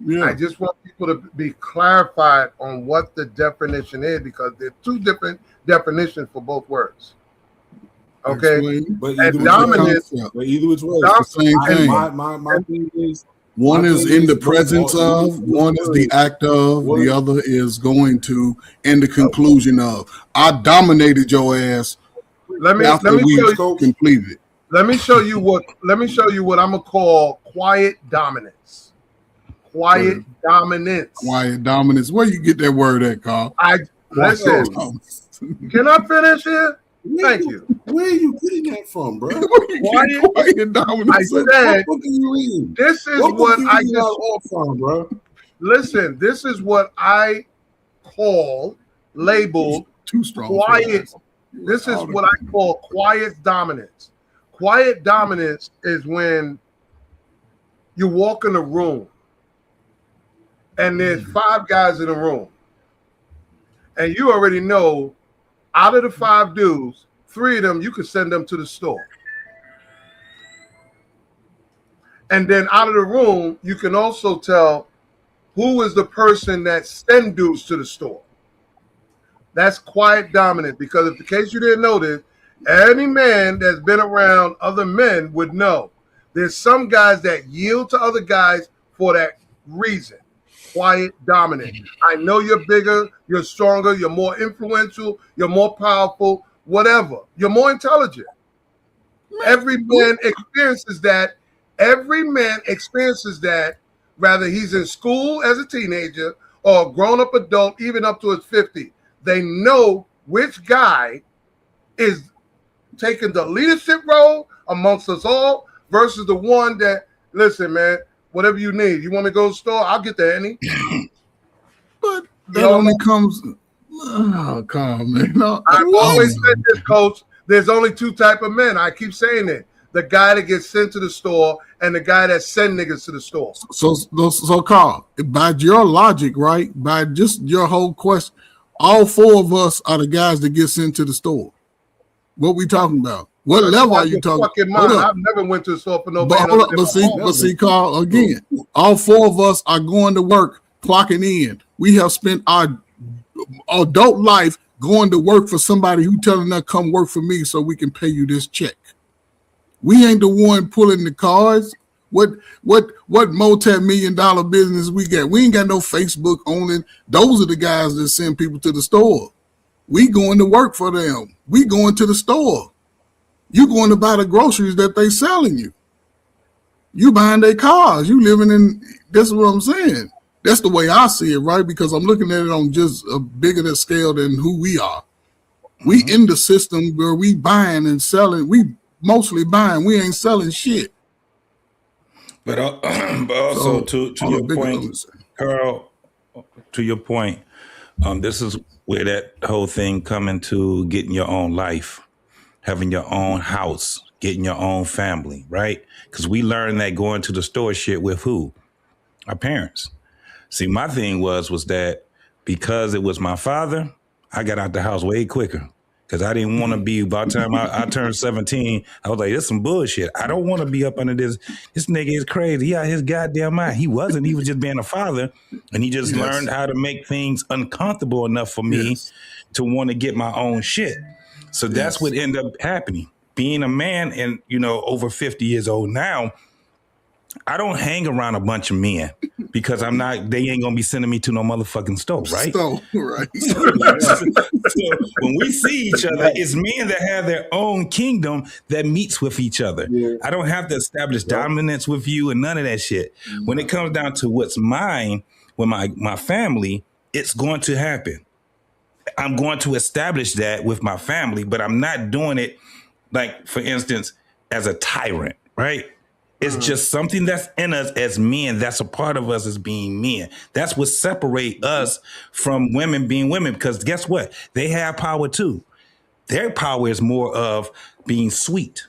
Yeah. I just want people to be clarified on what the definition is because there are 2 different definitions for both words. Okay, but dominance. Either which way, it's the same thing. My thing is. One is in the presence of, one is the act of, the other is going to and the conclusion of. I dominated your ass. Let me completed. Let me show you what I'm gonna call quiet dominance. Quiet dominance. Where you get that word at, Carl? Listen. Can I finish here? Thank you. Where are you getting that from, bro? Quiet dominance. I said this is what I just from, bro. Listen, this is what I labeled too strong. Quiet. This is what I call quiet dominance. Quiet dominance is when you walk in a room and there's 5 guys in the room, and you already know. Out of the 5 dudes, 3 of them, you could send them to the store. And then out of the room, you can also tell who is the person that send dudes to the store. That's quiet dominant because in case you didn't know this, any man that's been around other men would know. There's some guys that yield to other guys for that reason. Quiet dominant. I know you're bigger, you're stronger, you're more influential, you're more powerful, whatever. You're more intelligent. Every man experiences that Every man experiences that, whether he's in school as a teenager or a grown-up adult, even up to his 50. They know which guy is taking the leadership role amongst us all versus the one that, listen, man, whatever you need. You want to go to the store? I'll get the Henny. But that only comes. Oh, come on, man. No, I've always said this, Coach. There's only two type of men. I keep saying it. The guy that gets sent to the store and the guy that send niggas to the store. So Carl, by your logic, right? By just your whole question, all four of us are the guys that get sent to the store. What we talking about? What level are you talking about? I've never went to the store for no man. But see, Carl, again, all four of us are going to work, clocking in. We have spent our adult life going to work for somebody who telling us come work for me so we can pay you this check. We ain't the one pulling the cards. What multi-million-dollar business we got? We ain't got no Facebook owning. Those are the guys that send people to the store. We going to work for them. We going to the store. You going to buy the groceries that they selling you. You buying their cars. You living in. That's what I'm saying. That's the way I see it, right? Because I'm looking at it on just a bigger scale than who we are. We in the system where we buying and selling. We mostly buying. We ain't selling shit. But also to your point, Carl, to your point, this is where that whole thing coming to getting your own life, having your own house, getting your own family, right? Because we learned that going to the store shit with who? Our parents. See, my thing was that because it was my father, I got out the house way quicker. Because I didn't want to be, by the time I turned 17, I was like, this is some bullshit. I don't want to be up under this. This nigga is crazy. He out his goddamn mind. He wasn't. He was just being a father. And he just learned how to make things uncomfortable enough for me to want to get my own shit. So that's what ended up happening. Being a man and, over 50 years old now, I don't hang around a bunch of men because they ain't going to be sending me to no motherfucking store, right? Right. So when we see each other, it's men that have their own kingdom that meets with each other. Yeah. I don't have to establish dominance with you and none of that shit. Mm-hmm. When it comes down to what's mine with my family, it's going to happen. I'm going to establish that with my family, but I'm not doing it like, for instance, as a tyrant, right? It's just something that's in us as men. That's a part of us as being men. That's what separates us from women being women. Because guess what? They have power too. Their power is more of being sweet.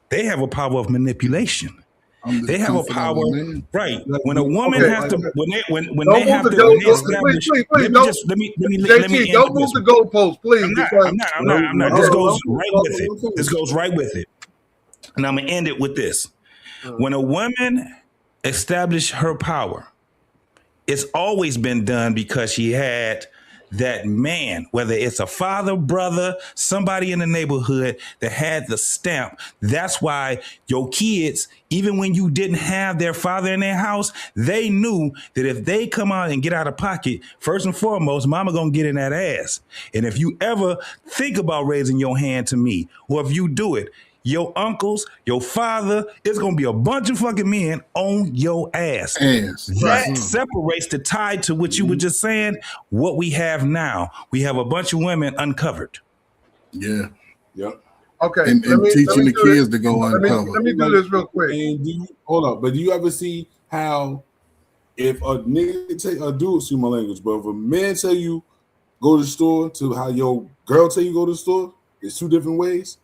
They have a power of manipulation. They have a power, right? When a woman has to, when they have to, establish. Let me. Don't move the goalpost, please. I'm not. This goes right with it. This goes right with it. And I'm gonna end it with this. When a woman established her power, it's always been done because she had that man, whether it's a father, brother, somebody in the neighborhood that had the stamp. That's why your kids, even when you didn't have their father in their house, they knew that if they come out and get out of pocket, first and foremost, mama gonna get in that ass. And if you ever think about raising your hand to me, or if you do it, your uncles, your father, it's going to be a bunch of fucking men on your ass. That separates the tie to what you were just saying. What we have now, we have a bunch of women uncovered. Yeah. Yep. Okay. And teaching the kids to go uncovered. Let me do this real quick. Hold up. But do you ever see how if a nigga take a dude, see my language, but if a man tell you go to the store to how your girl tell you go to the store, it's two different ways?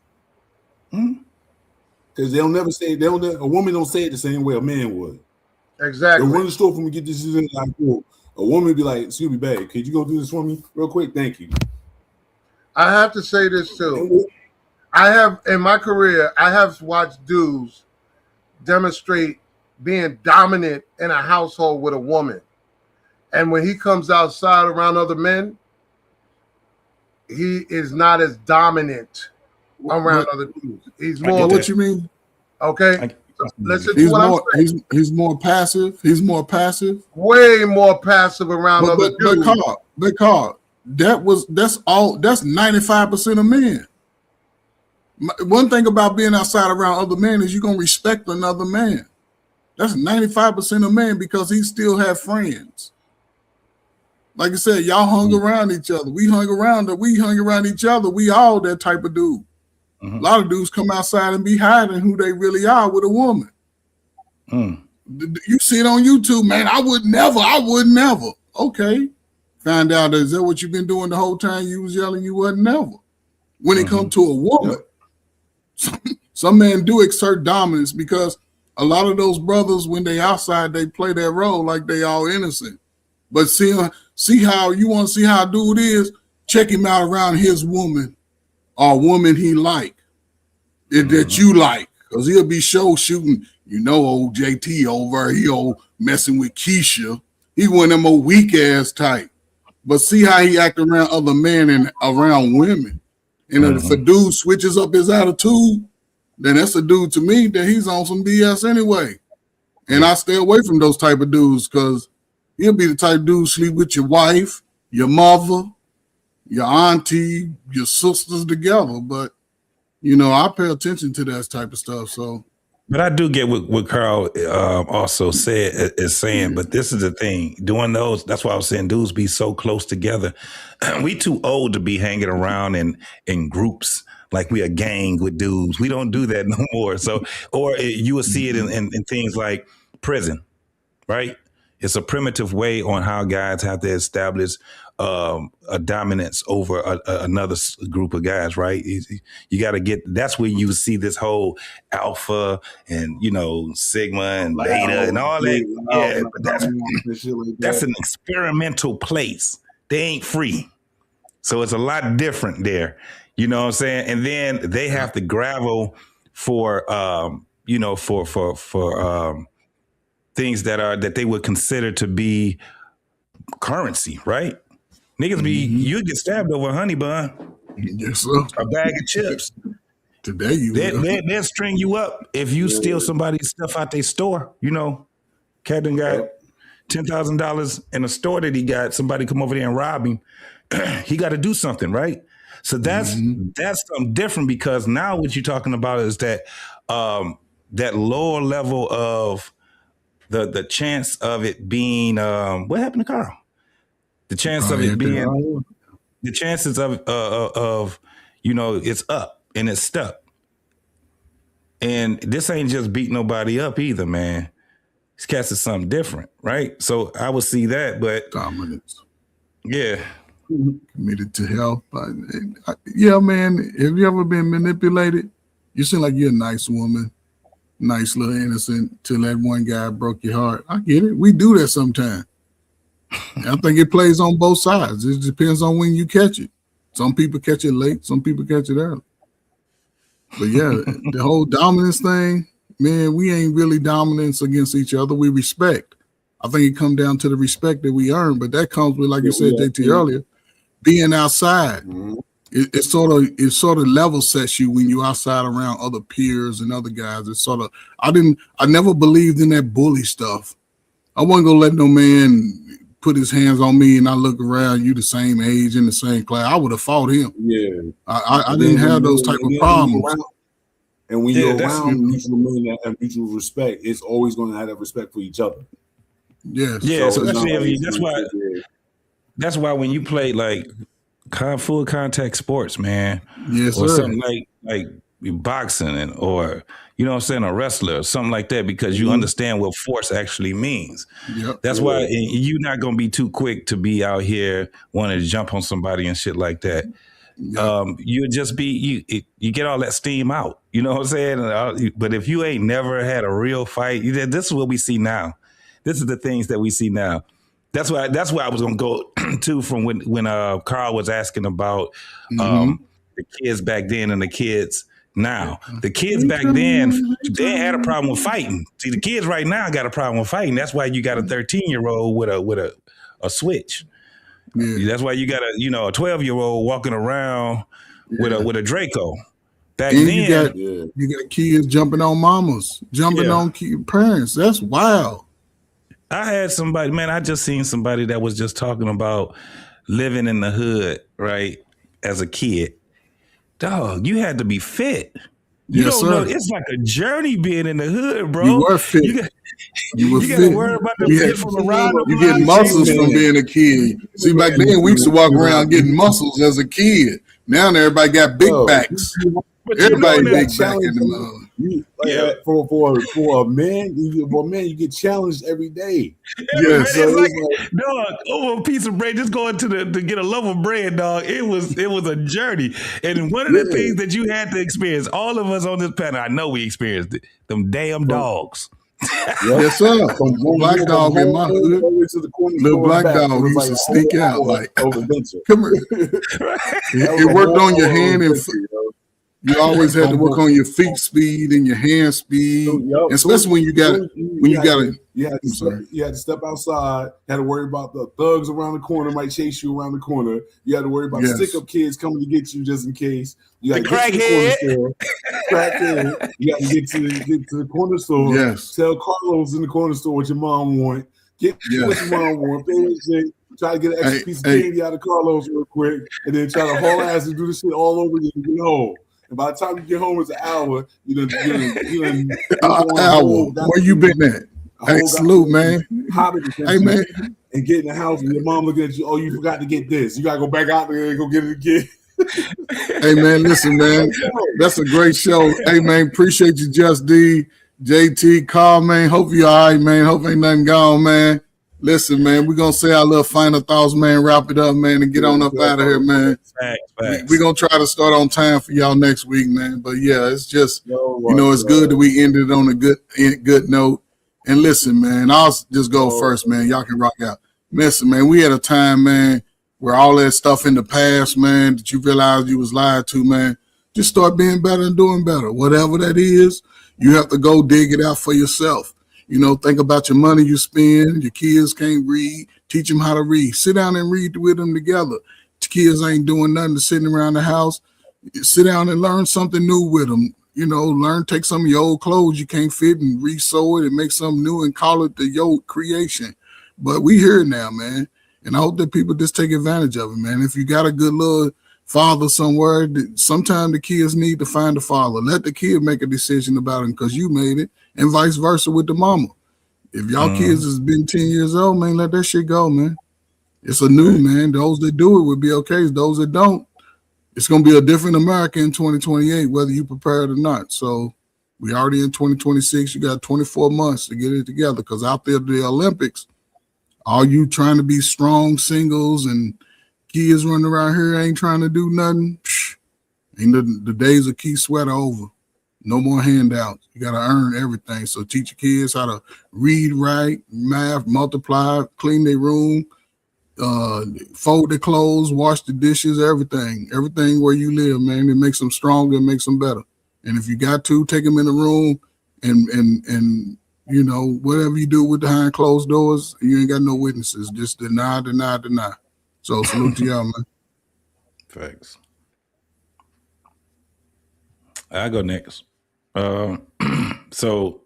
Because a woman don't say it the same way a man would. Exactly. They'll run to the store for me, get this in. A woman would be like, excuse me, babe, could you go do this for me real quick? Thank you. I have to say this too. I have, in my career, I have watched dudes demonstrate being dominant in a household with a woman. And when he comes outside around other men, he is not as dominant around other dudes. He's more. What you mean? Okay. Listen to what I'm saying. He's more passive. He's more passive. Way more passive around other dudes. But Carl, that's 95% of men. One thing about being outside around other men is you're going to respect another man. That's 95% of men because he still have friends. Like I said, y'all hung around each other. We hung around each other. We all that type of dude. A lot of dudes come outside and be hiding who they really are with a woman. You see it on YouTube, man. I would never. Okay. Find out, is that what you've been doing the whole time you was yelling you wasn't never? When it comes to a woman, some men do exert dominance because a lot of those brothers, when they outside, they play their role like they all innocent. But see how you want to see how a dude is, check him out around his woman or woman he like, that you like. Because he'll be show shooting, old JT over, he old messing with Keisha. He one of them old weak ass type. But see how he act around other men and around women. And if a dude switches up his attitude, then that's a dude to me that he's on some BS anyway. And I stay away from those type of dudes because he'll be the type of dude sleep with your wife, your mother, your auntie, your sisters together. But, I pay attention to that type of stuff. So, but I do get what Carl also is saying. But this is the thing: doing those. That's why I was saying dudes be so close together. We too old to be hanging around in groups like we a gang with dudes. We don't do that no more. So, or you will see it in things like prison, right? It's a primitive way on how guys have to establish a dominance over another group of guys, right? You got to get, that's where you see this whole alpha and, sigma and beta and all that. Yeah, but that's an experimental place. They ain't free. So it's a lot different there. You know what I'm saying? And then they have to gravel for, things that they would consider to be currency, right? Niggas you get stabbed over a honey bun. Yes, sir. A bag of chips. Today they'll string you up if you steal somebody's stuff out their store. Captain got $10,000 in a store that he got. Somebody come over there and rob him. He got to do something, right? So that's something different because now what you're talking about is that that lower level of the chance of it being what happened to Carl? The chance of it being the chances of it's up and it's stuck. And this ain't just beat nobody up either, man. This cast is something different, right? So I would see that, but dominance. Yeah. Committed to health. Yeah, man. Have you ever been manipulated? You seem like you're a nice woman. Nice little innocent till that one guy broke your heart. I get it. We do that sometimes. I think it plays on both sides. It depends on when you catch it. Some people catch it late. Some people catch it early. But yeah, the whole dominance thing, man, we ain't really dominance against each other. We respect. I think it comes down to the respect that we earn. But that comes with, like you said, JT earlier, being outside. It sort of level sets you when you're outside around other peers and other guys. It's sort of, I never believed in that bully stuff. I wasn't gonna let no man put his hands on me and I look around, you the same age in the same class. I would have fought him. Yeah. I didn't have those type of problems. And when you're around mutual men and mutual respect, it's always going to have that respect for each other. Yes. Yeah. So that's why when you play like full contact sports, man, yes, or sir. something like boxing or a wrestler or something like that, because you understand what force actually means. Yep. That's why you're not gonna be too quick to be out here wanting to jump on somebody and shit like that. Yep. You just be you get all that steam out. You know what I'm saying? But if you ain't never had a real fight, this is what we see now. This is the things that we see now. That's why I was gonna go to from when Carl was asking about the kids back then and the kids now. The kids back then, they had a problem with fighting. See, the kids right now got a problem with fighting. That's why you got a 13-year-old with a switch. Yeah. That's why you got a 12-year-old walking around with a Draco. Back and then, you got kids jumping on mamas, jumping on parents. That's wild. I had somebody, man, I just seen somebody that was just talking about living in the hood, right, as a kid. dog, you had to be fit. You Yes, don't know. sir. It's like a journey being in the hood, You bro. were fit. You got You were you got to fit. worry about the You had, people around the you block get muscles chasing from you. being a kid. See, back then we used to walk around getting muscles as a kid. Now everybody got big backs. But you Everybody doing that big back in the mud. Yeah. For a man, you get challenged every day. Yes. Man, it's like, dog, over a piece of bread, just going to get a loaf of bread, dog. It was a journey. And one of the things that you had to experience, all of us on this panel, I know we experienced it, them damn dogs. Yes, sir. From Black dog in my hood. to the corner Little store black back, dog it was used like to a sneak out whole like, hour of adventure. come here. It worked on your hand and foot. You always had to work on your feet speed and your hand speed, especially when you got you had to step outside. Had to worry about the thugs around the corner might chase you around the corner. You had to worry about stick up kids coming to get you just in case. You had to get to the corner store. Crackhead. You had to get to the corner store. Yes. Tell Carlos in the corner store what your mom want. Get what your mom want. Try to get an extra piece of candy out of Carlos real quick, and then try to haul ass and do the shit all over again and get home. And by the time you get home, it's an hour. Hour. Where you been at? Hey, salute, man. Hey, man. And get in the house, and your mom looking at you. Oh, you forgot to get this. You gotta go back out there and go get it again. Hey, man, listen, man. That's a great show. Hey, man, appreciate you, Just D, JT, Carl, man. Hope you all right, man. Hope ain't nothing gone, man. Listen, man, we're going to say our little final thoughts, man, wrap it up, man, and get on up out of here, man. We're going to try to start on time for y'all next week, man. But, yeah, it's just, it's good that we ended on a good note. And listen, man, I'll just go first, man. Y'all can rock out. Listen, man, we had a time, man, where all that stuff in the past, man, that you realized you was lied to, man, just start being better and doing better. Whatever that is, you have to go dig it out for yourself. Think about your money you spend. Your kids can't read. Teach them how to read. Sit down and read with them together. Kids ain't doing nothing to sitting around the house. Sit down and learn something new with them. Take some of your old clothes you can't fit and re-sew it and make something new and call it your creation. But we here now, man. And I hope that people just take advantage of it, man. If you got a good little father somewhere, sometimes the kids need to find a father. Let the kid make a decision about it because you made it, and vice versa with the mama. If y'all kids has been 10 years old, man, let that shit go, man. It's a new, man. Those that do it will be okay. Those that don't, it's going to be a different America in 2028, whether you prepared or not. So we already in 2026. You got 24 months to get it together because out there at the Olympics, all you trying to be strong singles and kids running around here ain't trying to do nothing. Ain't the days of Keith Sweater over. No more handouts. You got to earn everything. So teach your kids how to read, write, math, multiply, clean their room, fold their clothes, wash the dishes, everything where you live, man. It makes them stronger, it makes them better. And if you got to, take them in the room and whatever you do with behind closed doors, you ain't got no witnesses. Just deny. So salute to y'all, man. Thanks. I go next. So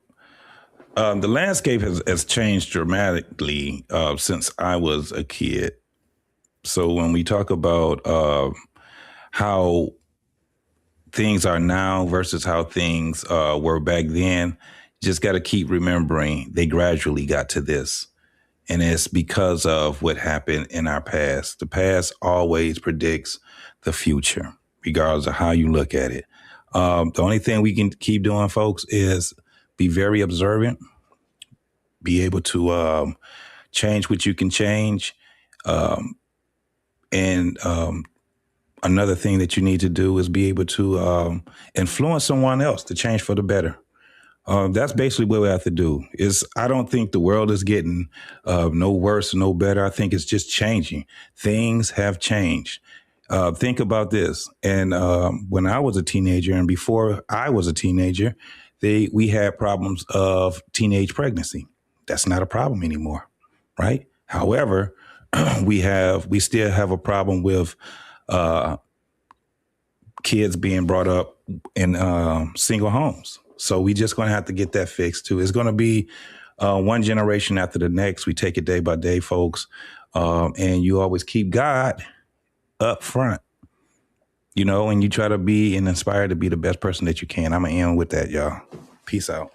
the landscape has changed dramatically since I was a kid. So when we talk about how things are now versus how things were back then, just got to keep remembering they gradually got to this. And it's because of what happened in our past. The past always predicts the future, regardless of how you look at it. The only thing we can keep doing, folks, is be very observant, be able to change what you can change. And another thing that you need to do is be able to influence someone else to change for the better. That's basically what we have to do. I don't think the world is getting no worse, no better. I think it's just changing. Things have changed. Think about this. And when I was a teenager and before I was a teenager, we had problems of teenage pregnancy. That's not a problem anymore, right? However, we still have a problem with kids being brought up in single homes. So we just going to have to get that fixed too. It's going to be one generation after the next. We take it day by day, folks. And you always keep God up front. you know, and you try to be and inspire to be the best person that you can. I'm going to end with that, y'all. Peace out.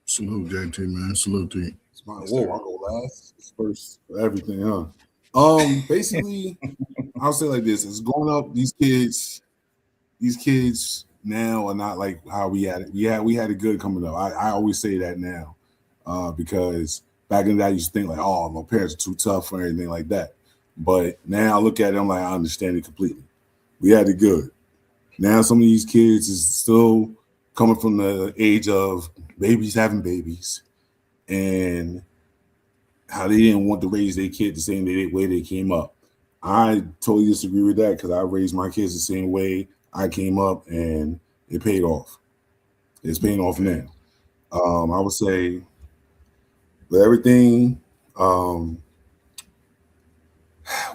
Salute, JT, man. Salute to you. Whoa, I'll go last. First for everything, huh? Basically, I'll say like this: it's going up. These kids now are not like how we had it. We had it good coming up. I always say that now, because back in the day, I used to think like, oh, my parents are too tough or anything like that. But now I look at it, I'm like, I understand it completely. We had it good. Now some of these kids is still coming from the age of babies having babies, and how they didn't want to raise their kid the same way they came up. I totally disagree with that because I raised my kids the same way I came up, and it paid off. It's paying off now. I would say with everything,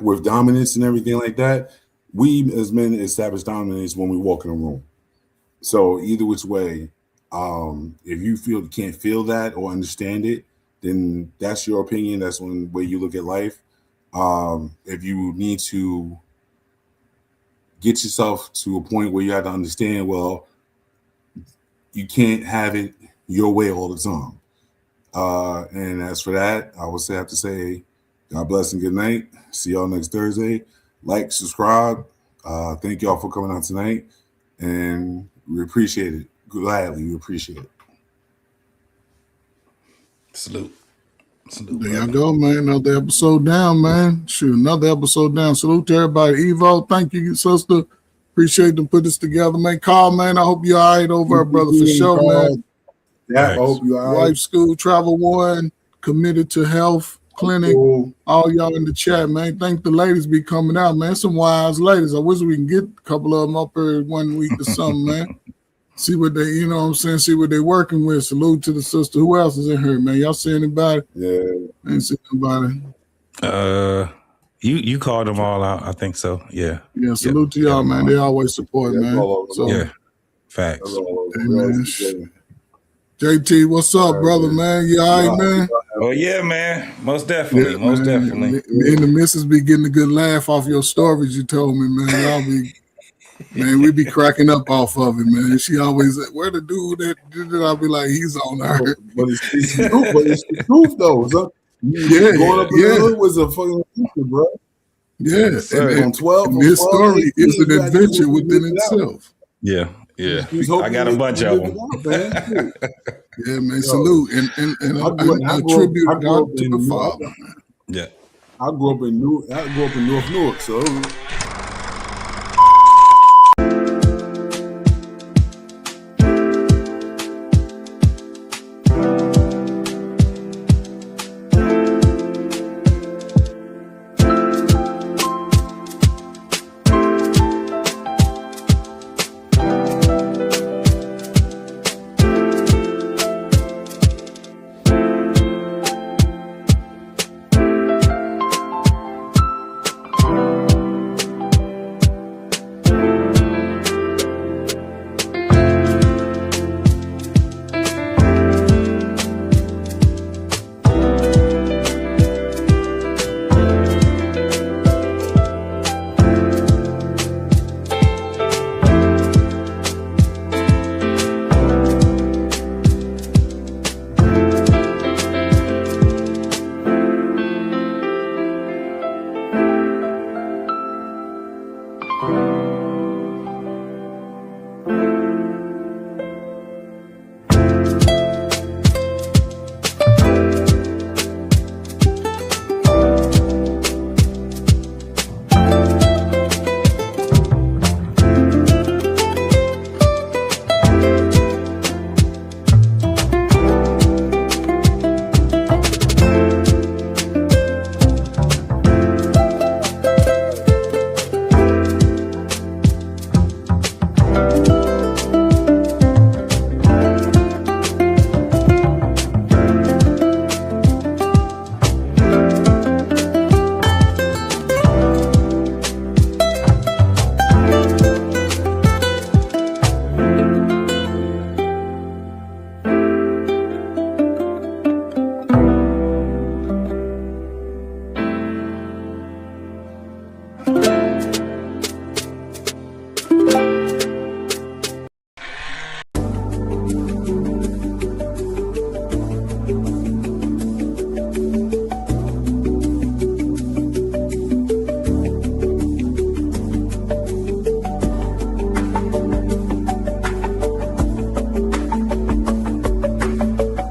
with dominance and everything like that, we as men establish dominance when we walk in a room. So either which way, if you can't feel that or understand it, then that's your opinion. That's one way you look at life. If you need to get yourself to a point where you have to understand, well, you can't have it your way all the time. And as for that, I would have to say, God bless and good night. See y'all next Thursday. Like, subscribe. Thank y'all for coming out tonight, and we appreciate it. Gladly, we appreciate it. Salute. There y'all go, man. Another episode down, man. Shoot, another episode down. Salute to everybody. Evo, thank you, sister. Appreciate them put this together, man. Carl, man, I hope you're all right over our brother for sure, man. Yeah, I hope you all right. Wife, school, travel one, committed to health, clinic. All y'all in the chat, man. Thank the ladies be coming out, man. Some wise ladies. I wish we can get a couple of them up here 1 week or something, man. See what they, you know what I'm saying? See what they working with. Salute to the sister. Who else is in here, man? Y'all see anybody? Yeah. Ain't see anybody. You called them all out. I think so. Yeah. Yeah. Salute to y'all, man. They always support, man. So, yeah. Facts. Hey, man. JT, what's up, brother, man? You all right, man? Oh, yeah, man. Most definitely. Most definitely. Me and the missus be getting a good laugh off your stories you told me, man. Y'all be, man, we be cracking up off of it, man. She always like, where the dude that did it? I'll be like, he's on her. But it's the truth, though. So, going up in the hood was a fucking adventure, bro. Yeah. Yes, and 12, and this story is an adventure within itself. Yeah. Yeah. I got a bunch of them. Yeah, man. Salute. And a tribute to the Father. Yeah. I grew up in North Newark, so Bye.